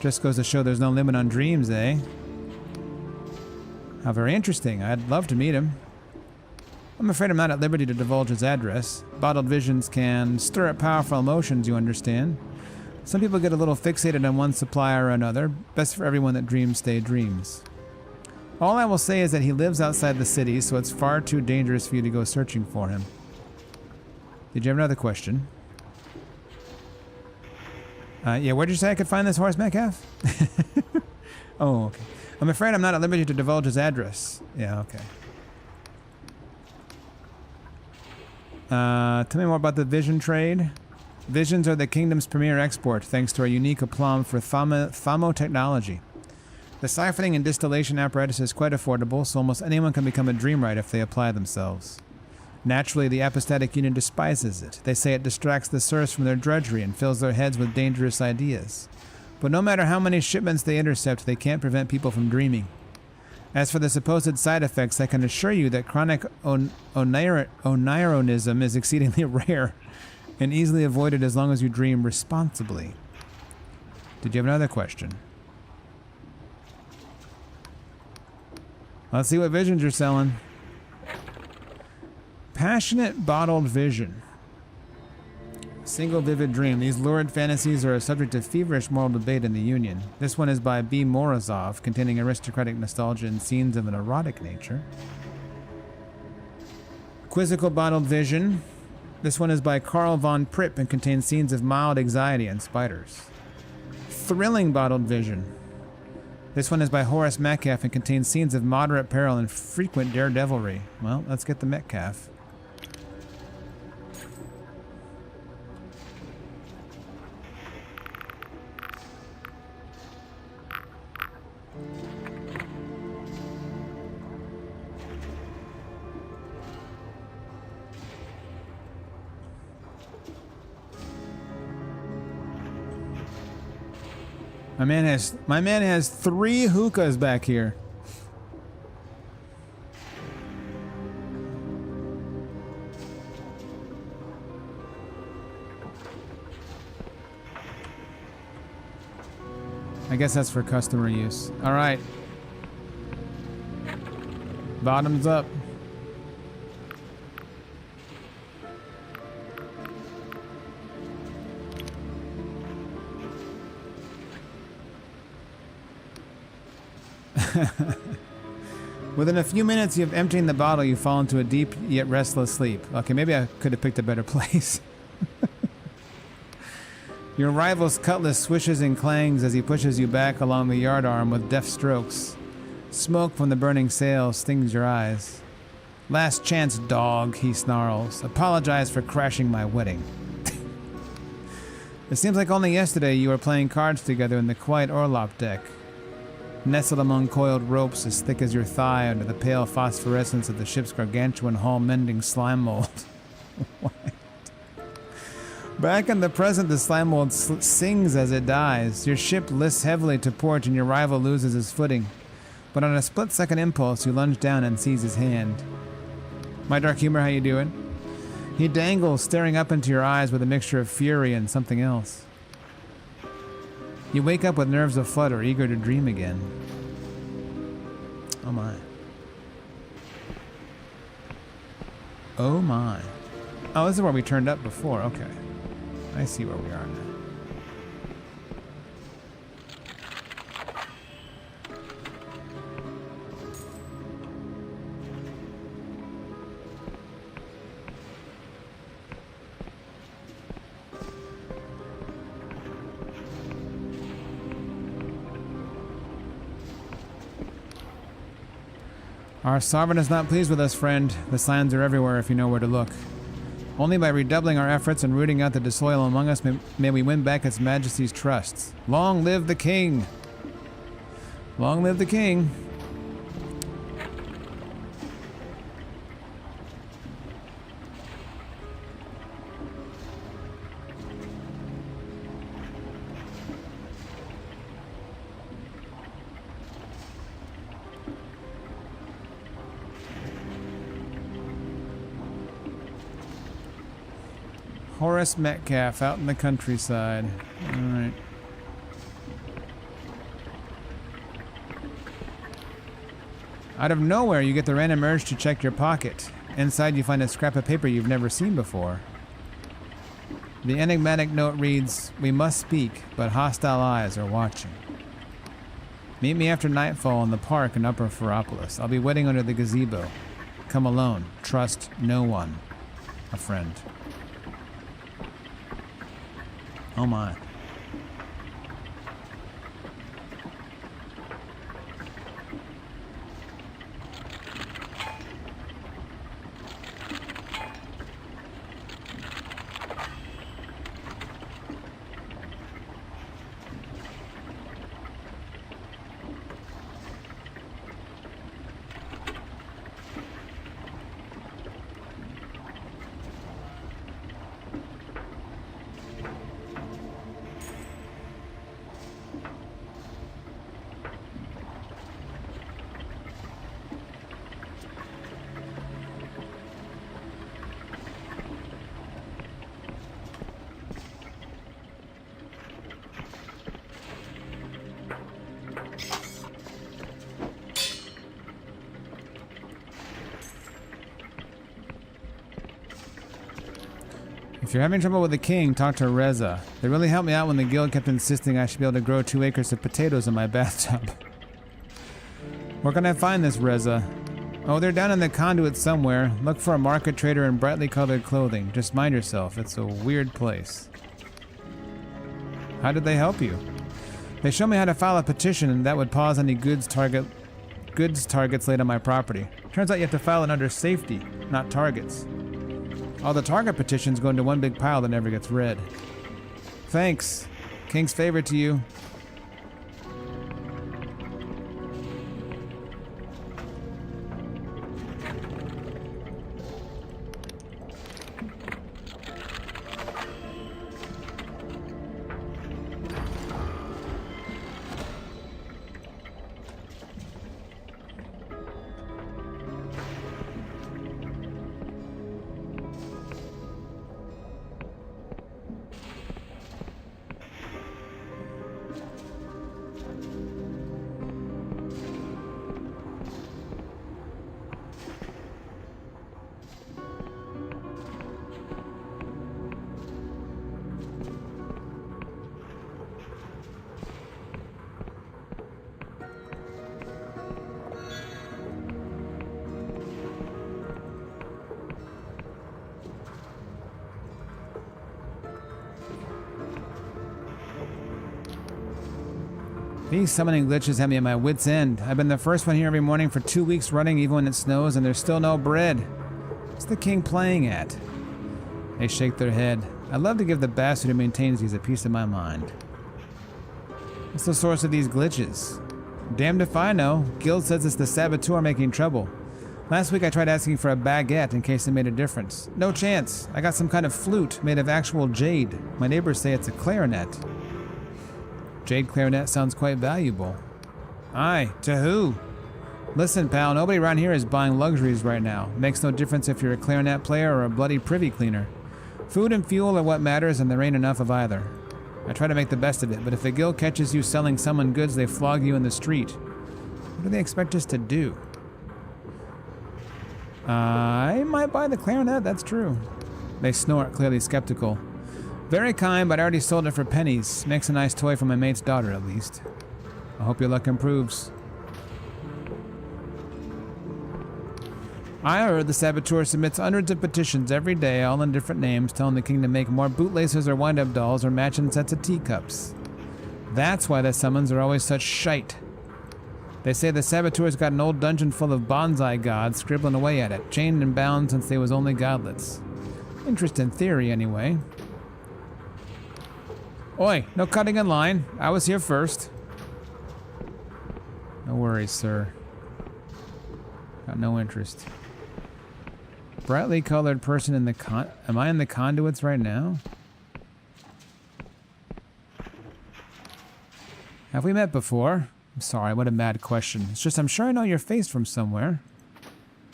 Just goes to show there's no limit on dreams, eh? How very interesting. I'd love to meet him. I'm afraid I'm not at liberty to divulge his address. Bottled visions can stir up powerful emotions, you understand. Some people get a little fixated on one supplier or another. Best for everyone that dreams stay dreams. All I will say is that he lives outside the city, so it's far too dangerous for you to go searching for him. Did you have another question? Yeah, where'd you say I could find this Horace Metcalf? Oh, okay. I'm afraid I'm not at liberty to divulge his address. Yeah, okay. Tell me more about the vision trade. Visions are the kingdom's premier export, thanks to our unique aplomb for thamo technology. The siphoning and distillation apparatus is quite affordable, so almost anyone can become a dreamwriter if they apply themselves. Naturally, the apostatic union despises it. They say it distracts the serfs from their drudgery and fills their heads with dangerous ideas. But no matter how many shipments they intercept, they can't prevent people from dreaming. As for the supposed side effects, I can assure you that chronic onironism is exceedingly rare. and easily avoided as long as you dream responsibly. Did you have another question? Let's see what visions you're selling. Passionate bottled vision. Single vivid dream. These lurid fantasies are a subject of feverish moral debate in the Union. This one is by B. Morozov, containing aristocratic nostalgia and scenes of an erotic nature. Quizzical bottled vision. This one is by Karl von Pripp and contains scenes of mild anxiety and spiders. Thrilling bottled vision. This one is by Horace Metcalf and contains scenes of moderate peril and frequent daredevilry. Well, let's get the Metcalf. My man has 3 hookahs back here. I guess that's for customer use. All right. Bottoms up. Within a few minutes of emptying the bottle, you fall into a deep yet restless sleep. Okay, maybe I could have picked a better place. Your rival's cutlass swishes and clangs as he pushes you back along the yardarm with deft strokes. Smoke from the burning sail stings your eyes. Last chance, dog, he snarls. Apologize for crashing my wedding. It seems like only yesterday you were playing cards together in the quiet orlop deck. Nestled among coiled ropes as thick as your thigh under the pale phosphorescence of the ship's gargantuan hull-mending slime mold. What? Back in the present, the slime mold sings as it dies. Your ship lists heavily to port and your rival loses his footing. But on a split-second impulse, you lunge down and seize his hand. My dark humor, how you doing? He dangles, staring up into your eyes with a mixture of fury and something else. You wake up with nerves aflutter, eager to dream again. Oh my. Oh my. Oh, this is where we turned up before. Okay. I see where we are now. Our sovereign is not pleased with us, friend. The signs are everywhere if you know where to look. Only by redoubling our efforts and rooting out the disloyal among us may we win back His Majesty's trusts. Long live the king! Long live the king! Horace Metcalf out in the countryside. Alright. Out of nowhere, you get the random urge to check your pocket. Inside, you find a scrap of paper you've never seen before. The enigmatic note reads, "We must speak, but hostile eyes are watching. Meet me after nightfall in the park in Upper Ferropolis. I'll be waiting under the gazebo. Come alone. Trust no one. A friend." Oh my. If you're having trouble with the king, talk to Reza. They really helped me out when the guild kept insisting I should be able to grow 2 acres of potatoes in my bathtub. Where can I find this, Reza? Oh, they're down in the conduit somewhere. Look for a market trader in brightly colored clothing. Just mind yourself. It's a weird place. How did they help you? They showed me how to file a petition, and that would pause any goods targets laid on my property. Turns out you have to file it under safety, not targets. All the target petitions go into one big pile that never gets read. Thanks. King's favor to you. These summoning glitches have me at my wit's end. I've been the first one here every morning for 2 weeks running even when it snows and there's still no bread. What's the king playing at? They shake their head. I'd love to give the bastard who maintains these a piece of my mind. What's the source of these glitches? Damned if I know. Guild says it's the saboteur making trouble. Last week I tried asking for a baguette in case it made a difference. No chance. I got some kind of flute made of actual jade. My neighbors say it's a clarinet. Jade clarinet sounds quite valuable. Aye, to who? Listen, pal, nobody around here is buying luxuries right now. Makes no difference if you're a clarinet player or a bloody privy cleaner. Food and fuel are what matters, and there ain't enough of either. I try to make the best of it, but if the guild catches you selling someone goods, they flog you in the street. What do they expect us to do? I might buy the clarinet, that's true. They snort, clearly skeptical. Very kind, but I already sold it for pennies. Makes a nice toy for my mate's daughter, at least. I hope your luck improves. I heard the saboteur submits hundreds of petitions every day, all in different names, telling the king to make more bootlaces or wind-up dolls or matching sets of teacups. That's why the summons are always such shite. They say the saboteur's got an old dungeon full of bonsai gods scribbling away at it, chained and bound since they was only godlets. Interesting theory, anyway. Oi, no cutting in line. I was here first. No worries, sir. Got no interest. Brightly colored person in the am I in the conduits right now? Have we met before? I'm sorry, what a mad question. It's just I'm sure I know your face from somewhere.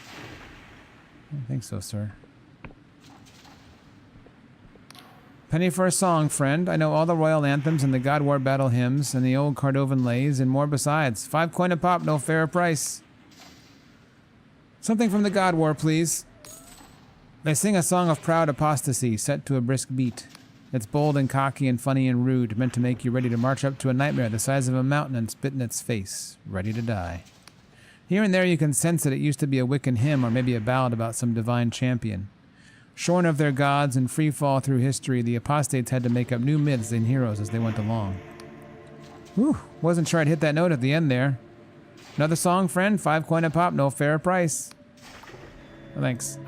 I don't think so, sir. Penny for a song, friend. I know all the royal anthems and the God War battle hymns and the old Cordovan lays and more besides. 5 coin a pop, no fair price. Something from the God War, please. They sing a song of proud apostasy set to a brisk beat. It's bold and cocky and funny and rude, meant to make you ready to march up to a nightmare the size of a mountain and spit in its face, ready to die. Here and there you can sense that it used to be a Wiccan hymn or maybe a ballad about some divine champion. Shorn of their gods and free fall through history, the apostates had to make up new myths and heroes as they went along. Whew, wasn't sure I'd hit that note at the end there. Another song, friend? 5 coin a pop, no fair price. Well, thanks.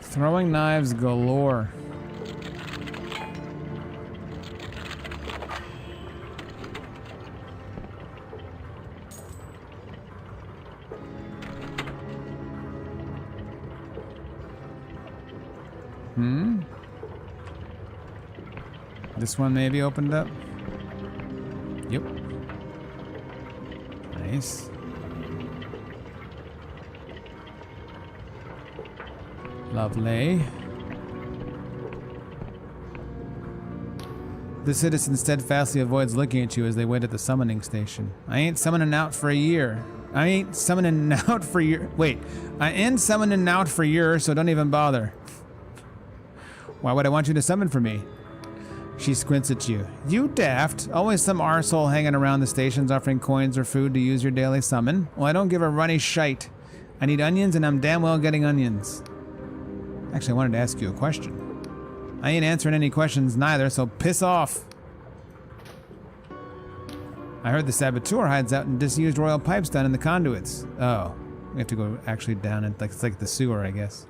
Throwing knives galore. This one maybe opened up? Yep. Nice. Lovely. The citizen steadfastly avoids looking at you as they wait at the summoning station. I ain't summoning out for a year. I ain't summoning out for your... Wait. I ain't summoning out for your, so don't even bother. Why would I want you to summon for me? She squints at you. You daft. Always some arsehole hanging around the stations offering coins or food to use your daily summon. Well, I don't give a runny shite. I need onions and I'm damn well getting onions. Actually, I wanted to ask you a question. I ain't answering any questions neither, so piss off. I heard the saboteur hides out in disused royal pipes down in the conduits. Oh, we have to go actually down and it's like the sewer, I guess.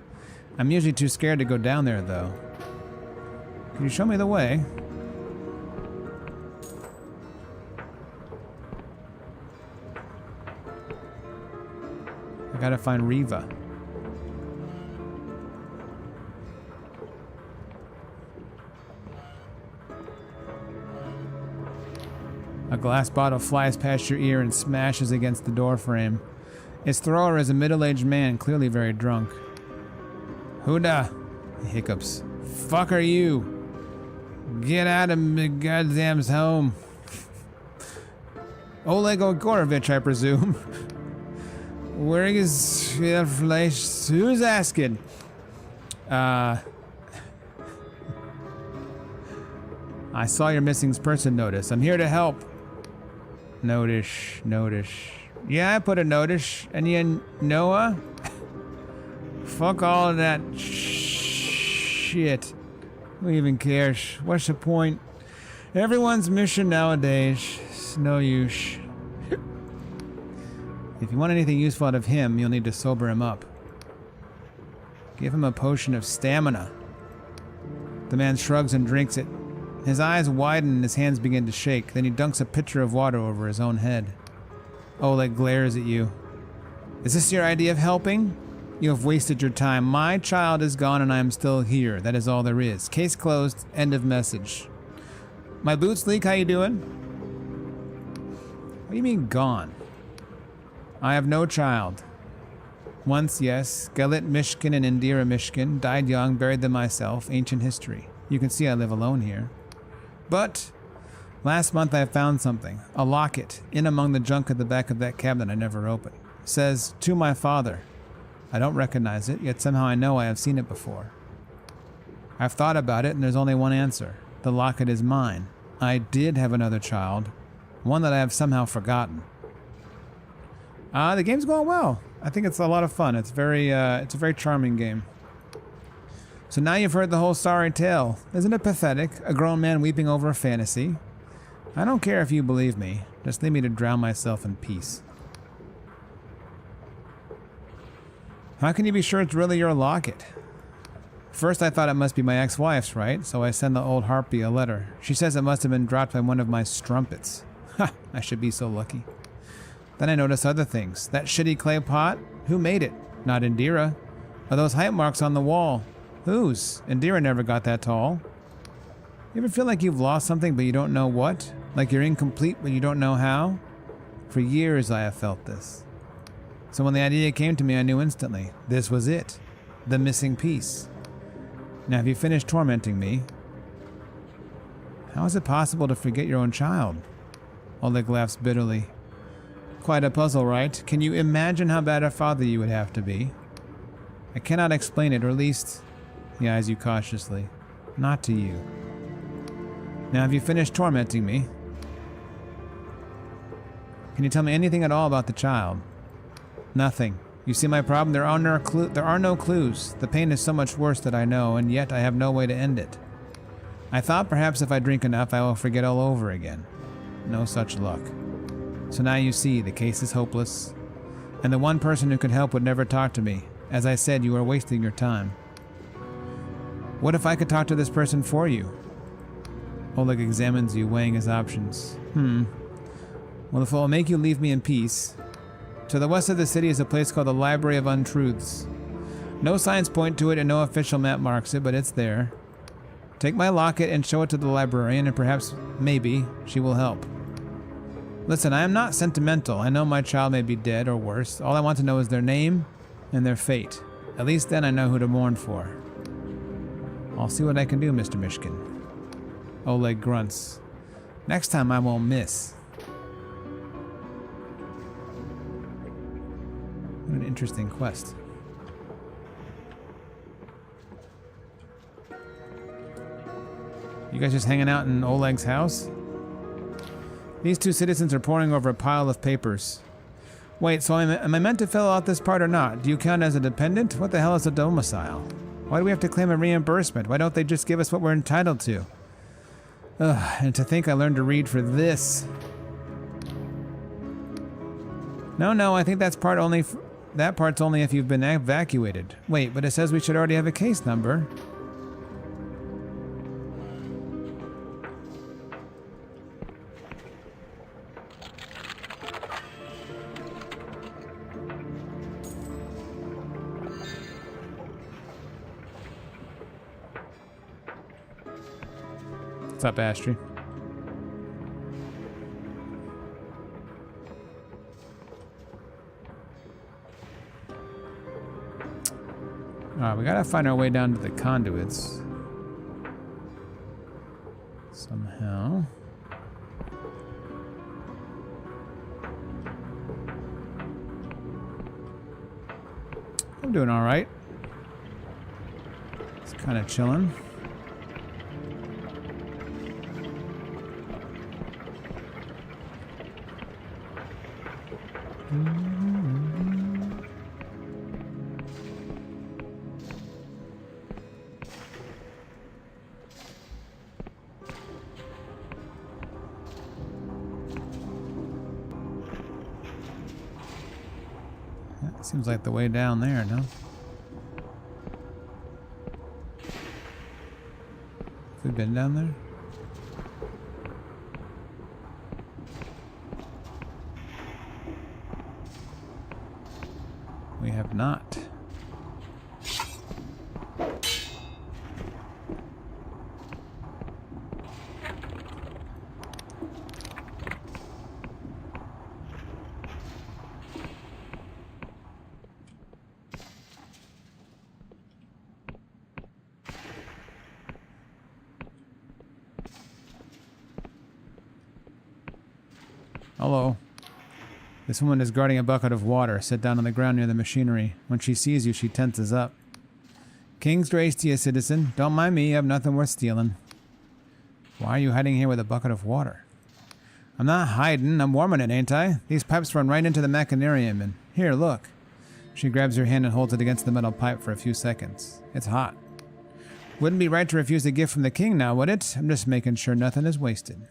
I'm usually too scared to go down there, though. Can you show me the way? I gotta find Riva. A glass bottle flies past your ear and smashes against the door frame. Its thrower is a middle-aged man, clearly very drunk. Huda, he hiccups. Fuck are you? Get out of my goddamn home. Oleg Ogorovich, I presume. Where is your flesh? Who's asking? I saw your missing person notice. I'm here to help. Notice. Yeah, I put a notice. And you, Noah? Fuck all of that shit. Who even cares? What's the point? Everyone's mission nowadays. It's no use. If you want anything useful out of him, you'll need to sober him up. Give him a potion of stamina. The man shrugs and drinks it. His eyes widen and his hands begin to shake. Then he dunks a pitcher of water over his own head. Oleg glares at you. Is this your idea of helping? You have wasted your time. My child is gone and I am still here. That is all there is. Case closed. End of message. My boots leak. How you doing? What do you mean gone? I have no child. Once, yes. Galit Mishkin and Indira Mishkin. Died young. Buried them myself. Ancient history. You can see I live alone here. But last month I found something. A locket. In among the junk at the back of that cabinet I never opened. It says, to my father. I don't recognize it, yet somehow I know I have seen it before. I've thought about it, and there's only one answer. The locket is mine. I did have another child, one that I have somehow forgotten. The game's going well. I think it's a lot of fun. It's a very charming game. So now you've heard the whole sorry tale. Isn't it pathetic? A grown man weeping over a fantasy. I don't care if you believe me. Just leave me to drown myself in peace. How can you be sure it's really your locket? First I thought it must be my ex-wife's, right? So I send the old harpy a letter. She says it must have been dropped by one of my strumpets. Ha! I should be so lucky. Then I notice other things. That shitty clay pot? Who made it? Not Indira. Are those height marks on the wall? Whose? Indira never got that tall. You ever feel like you've lost something but you don't know what? Like you're incomplete but you don't know how? For years I have felt this. So when the idea came to me, I knew instantly. This was it. The missing piece. Now have you finished tormenting me? How is it possible to forget your own child? Oleg laughs bitterly. Quite a puzzle, right? Can you imagine how bad a father you would have to be? I cannot explain it, or at least... He eyes you cautiously. Not to you. Now have you finished tormenting me? Can you tell me anything at all about the child? Nothing. You see my problem? There are no clues. The pain is so much worse that I know, and yet I have no way to end it. I thought perhaps if I drink enough, I will forget all over again. No such luck. So now you see, the case is hopeless, and the one person who could help would never talk to me. As I said, you are wasting your time. What if I could talk to this person for you? Oleg examines you, weighing his options. Well, if it will make you leave me in peace... To the west of the city is a place called the Library of Untruths. No signs point to it and no official map marks it, but it's there. Take my locket and show it to the librarian and perhaps, maybe, she will help. Listen, I am not sentimental. I know my child may be dead or worse. All I want to know is their name and their fate. At least then I know who to mourn for. I'll see what I can do, Mr. Mishkin. Oleg grunts. Next time I won't miss. What an interesting quest. You guys just hanging out in Oleg's house? These two citizens are poring over a pile of papers. Wait, so am I meant to fill out this part or not? Do you count as a dependent? What the hell is a domicile? Why do we have to claim a reimbursement? Why don't they just give us what we're entitled to? Ugh, and to think I learned to read for this. No, I think that part's only if you've been evacuated. Wait, but it says we should already have a case number. What's up, Astrid? Alright, we gotta find our way down to the conduits. Somehow. I'm doing alright. It's kind of chilling. That seems like the way down there, no? Have we been down there? We have not. Hello. This woman is guarding a bucket of water. Sit down on the ground near the machinery. When she sees you, she tenses up. King's grace to you, citizen. Don't mind me. I have nothing worth stealing. Why are you hiding here with a bucket of water? I'm not hiding. I'm warming it, ain't I? These pipes run right into the machinarium, and here, look. She grabs your hand and holds it against the metal pipe for a few seconds. It's hot. Wouldn't be right to refuse a gift from the king now, would it? I'm just making sure nothing is wasted.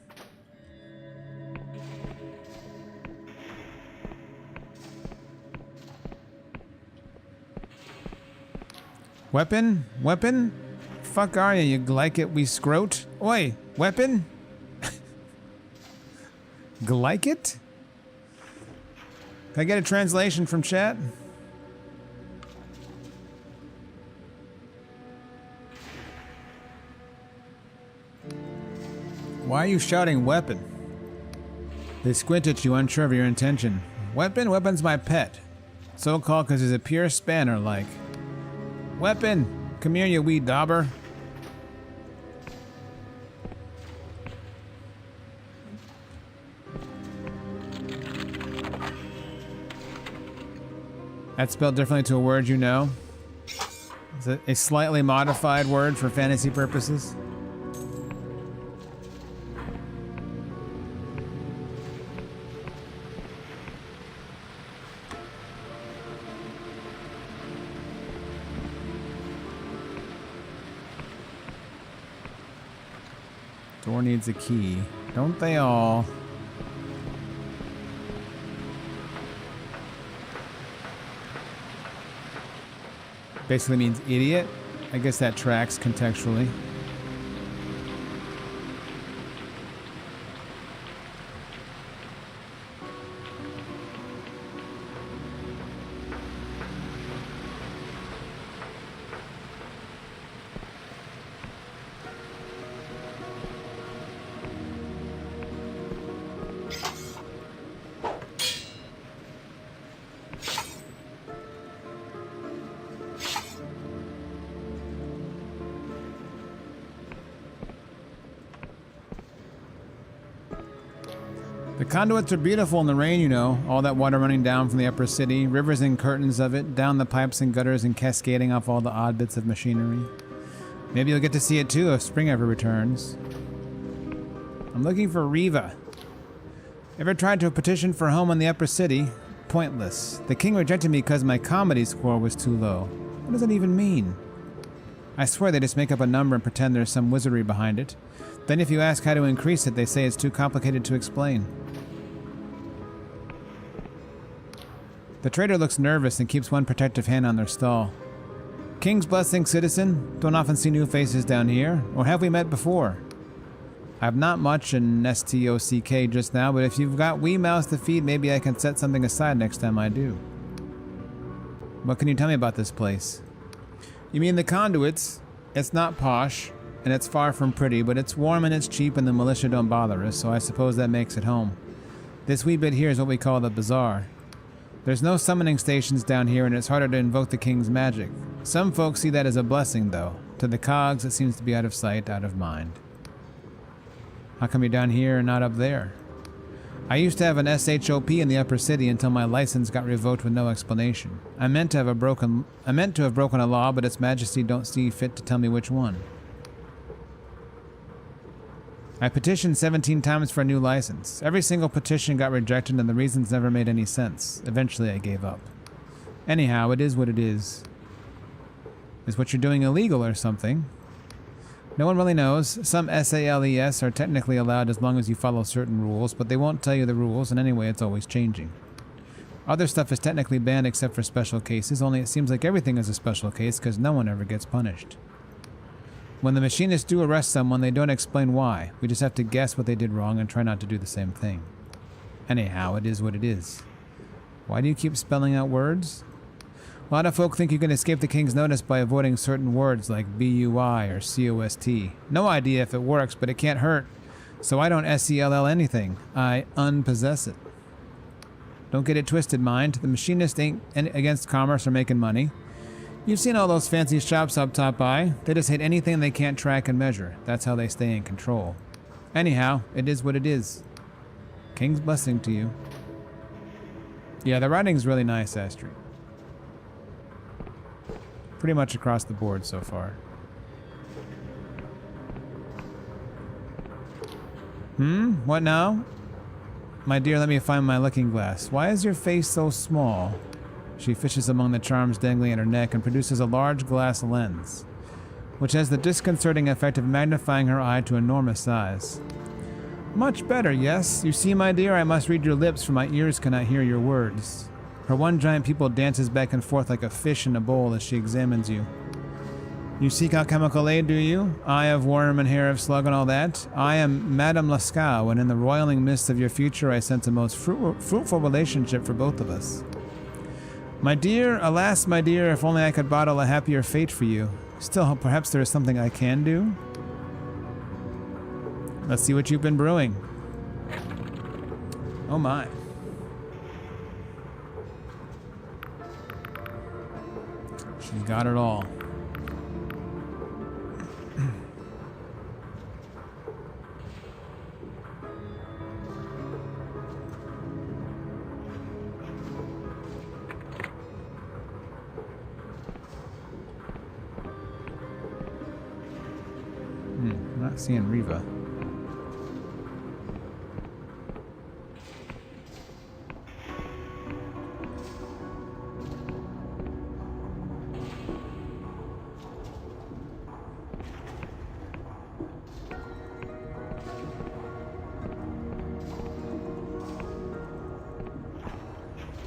Weapon? Weapon? Fuck are you glycate we scrote? Oi, weapon? Glycate? Can I get a translation from chat? Why are you shouting weapon? They squint at you, unsure of your intention. Weapon? Weapon's my pet. So called because he's a pure spanner like. Weapon! Come here, you wee dauber. That's spelled differently to a word you know. Is it a slightly modified word for fantasy purposes? Door needs a key. Don't they all? Basically means idiot. I guess that tracks contextually. The conduits are beautiful in the rain, you know. All that water running down from the upper city, rivers and curtains of it, down the pipes and gutters and cascading off all the odd bits of machinery. Maybe you'll get to see it too if spring ever returns. I'm looking for Riva. Ever tried to petition for a home in the upper city? Pointless. The king rejected me because my comedy score was too low. What does that even mean? I swear they just make up a number and pretend there's some wizardry behind it. Then if you ask how to increase it, they say it's too complicated to explain. The trader looks nervous and keeps one protective hand on their stall. King's blessing, citizen. Don't often see new faces down here. Or have we met before? I've not much in STOCK just now, but if you've got wee mouths to feed, maybe I can set something aside next time I do. What can you tell me about this place? You mean the conduits? It's not posh, and it's far from pretty, but it's warm and it's cheap and the militia don't bother us, so I suppose that makes it home. This wee bit here is what we call the bazaar. There's no summoning stations down here, and it's harder to invoke the king's magic. Some folks see that as a blessing, though. To the cogs, it seems to be out of sight, out of mind. How come you're down here and not up there? I used to have an SHOP in the upper city until my license got revoked with no explanation. I meant to have broken a law, but Its Majesty don't see fit to tell me which one. I petitioned 17 times for a new license. Every single petition got rejected and the reasons never made any sense. Eventually I gave up. Anyhow, it is what it is. Is what you're doing illegal or something? No one really knows. Some SALES are technically allowed as long as you follow certain rules, but they won't tell you the rules, and anyway it's always changing. Other stuff is technically banned except for special cases, only it seems like everything is a special case because no one ever gets punished. When the machinists do arrest someone, they don't explain why. We just have to guess what they did wrong and try not to do the same thing. Anyhow, it is what it is. Why do you keep spelling out words? A lot of folk think you can escape the king's notice by avoiding certain words like BUI or COST. No idea if it works, but it can't hurt. So I don't SELL anything. I unpossess it. Don't get it twisted, mind. The machinists ain't against commerce or making money. You've seen all those fancy shops up top by. They just hate anything they can't track and measure. That's how they stay in control. Anyhow, it is what it is. King's blessing to you. Yeah, the writing's really nice, Astrid. Pretty much across the board so far. What now? My dear, let me find my looking glass. Why is your face so small? She fishes among the charms dangling at her neck and produces a large glass lens, which has the disconcerting effect of magnifying her eye to enormous size. Much better, yes. You see, my dear, I must read your lips, for my ears cannot hear your words. Her one giant pupil dances back and forth like a fish in a bowl as she examines you. You seek alchemical aid, do you? Eye of worm and hair of slug and all that? I am Madame Lascaux, and in the roiling mists of your future I sense a most fruitful relationship for both of us. My dear, alas, my dear, if only I could bottle a happier fate for you. Still, perhaps there is something I can do? Let's see what you've been brewing. Oh my. She's got it all. I'm not seeing Riva.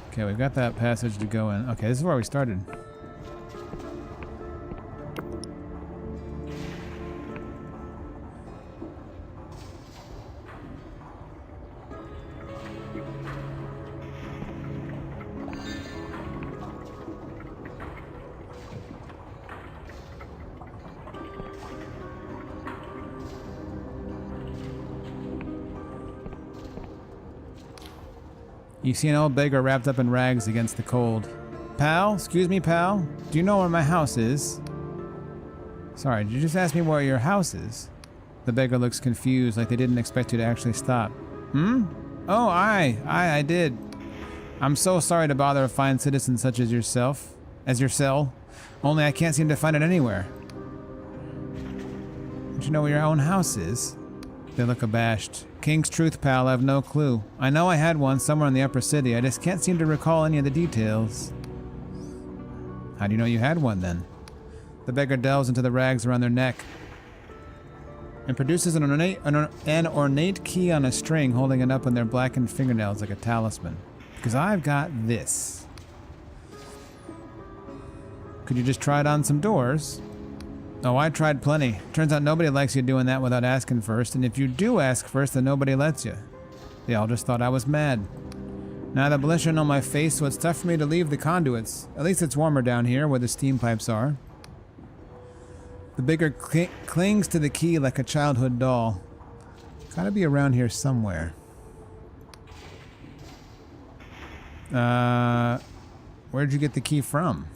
Okay, we've got that passage to go in. Okay, this is where we started. You see an old beggar wrapped up in rags against the cold. Pal? Excuse me, pal? Do you know where my house is? Sorry, did you just ask me where your house is? The beggar looks confused, like they didn't expect you to actually stop. Oh, I did. I'm so sorry to bother a fine citizen such as yourself. As your cell. Only I can't seem to find it anywhere. Don't you know where your own house is? They look abashed. King's truth, pal, I have no clue. I know I had one somewhere in the upper city. I just can't seem to recall any of the details. How do you know you had one, then? The beggar delves into the rags around their neck and produces an ornate key on a string, holding it up on their blackened fingernails like a talisman. Because I've got this. Could you just try it on some doors? Oh, I tried plenty. Turns out nobody likes you doing that without asking first, and if you do ask first, then nobody lets you. They all just thought I was mad. Now I have the blistering on my face, so it's tough for me to leave the conduits. At least it's warmer down here, where the steam pipes are. The beggar clings to the key like a childhood doll. Gotta be around here somewhere. Where'd you get the key from?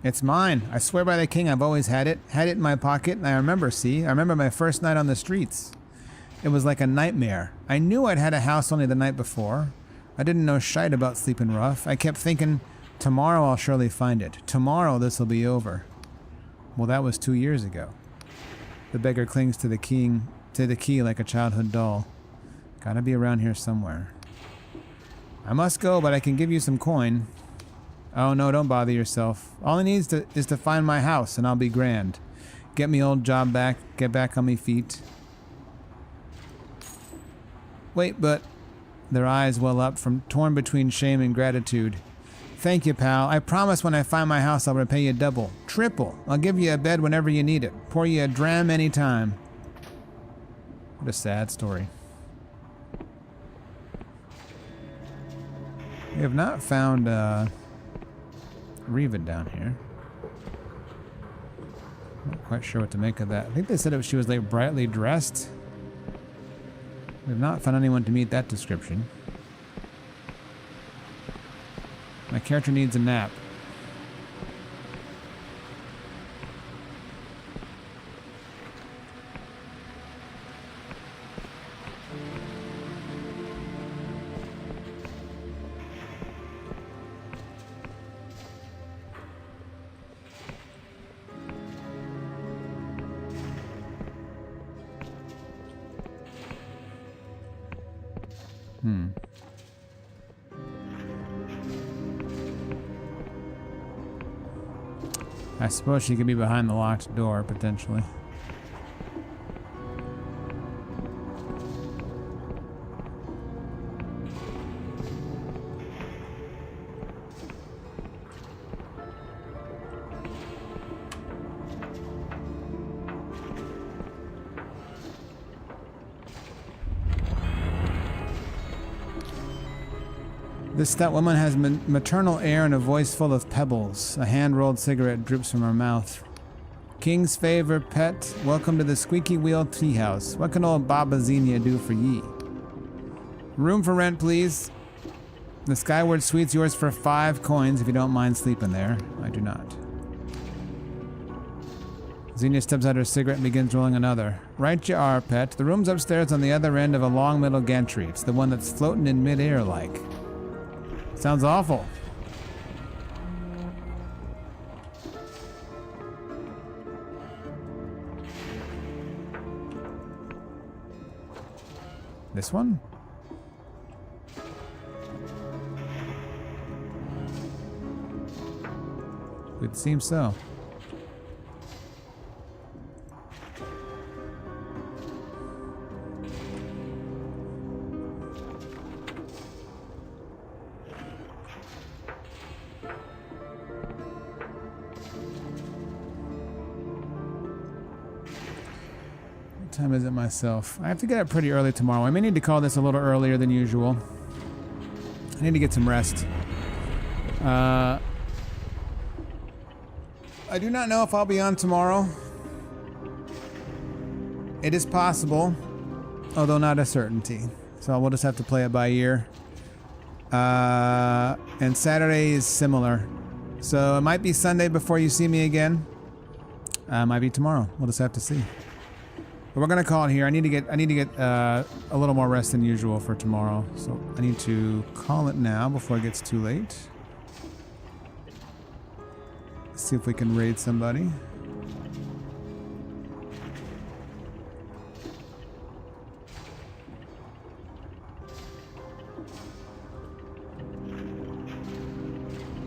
It's mine. I swear by the king I've always had it. Had it in my pocket, and I remember, I remember my first night on the streets. It was like a nightmare. I knew I'd had a house only the night before. I didn't know shite about sleeping rough. I kept thinking, tomorrow I'll surely find it. Tomorrow this'll be over. Well, that was 2 years ago. The beggar clings to the key like a childhood doll. Gotta be around here somewhere. I must go, but I can give you some coin. Oh no, don't bother yourself. All I need is to find my house, and I'll be grand. Get me old job back, get back on me feet. Wait, but... Their eyes well up, from torn between shame and gratitude. Thank you, pal. I promise when I find my house I'll repay you double. Triple. I'll give you a bed whenever you need it. Pour you a dram anytime. What a sad story. We have not found, Riva down here. Not quite sure what to make of that. I think they said she was like brightly dressed. We've not found anyone to meet that description. My character needs a nap. I suppose she could be behind the locked door, potentially. This stout woman has maternal air and a voice full of pebbles. A hand-rolled cigarette droops from her mouth. King's favor, pet. Welcome to the squeaky wheel treehouse. What can old Baba Xenia do for ye? Room for rent, please. The Skyward Suite's yours for 5 coins if you don't mind sleeping there. I do not. Xenia steps out her cigarette and begins rolling another. Right you are, pet. The room's upstairs on the other end of a long middle gantry. It's the one that's floating in mid-air like. Sounds awful. This one? It seems so. Time is it myself? I have to get up pretty early tomorrow. I may need to call this a little earlier than usual. I need to get some rest. I do not know if I'll be on tomorrow. It is possible, although not a certainty. So we'll just have to play it by ear. And Saturday is similar. So it might be Sunday before you see me again. Might be tomorrow. We'll just have to see. But we're gonna call it here. I need to get a little more rest than usual for tomorrow. So I need to call it now before it gets too late. Let's see if we can raid somebody.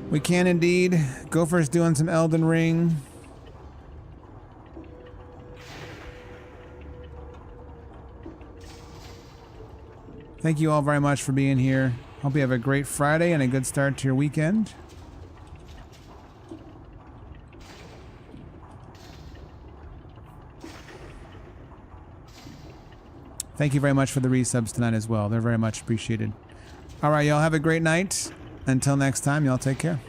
We can indeed. Gopher's doing some Elden Ring. Thank you all very much for being here. Hope you have a great Friday and a good start to your weekend. Thank you very much for the resubs tonight as well. They're very much appreciated. All right, y'all have a great night. Until next time, y'all take care.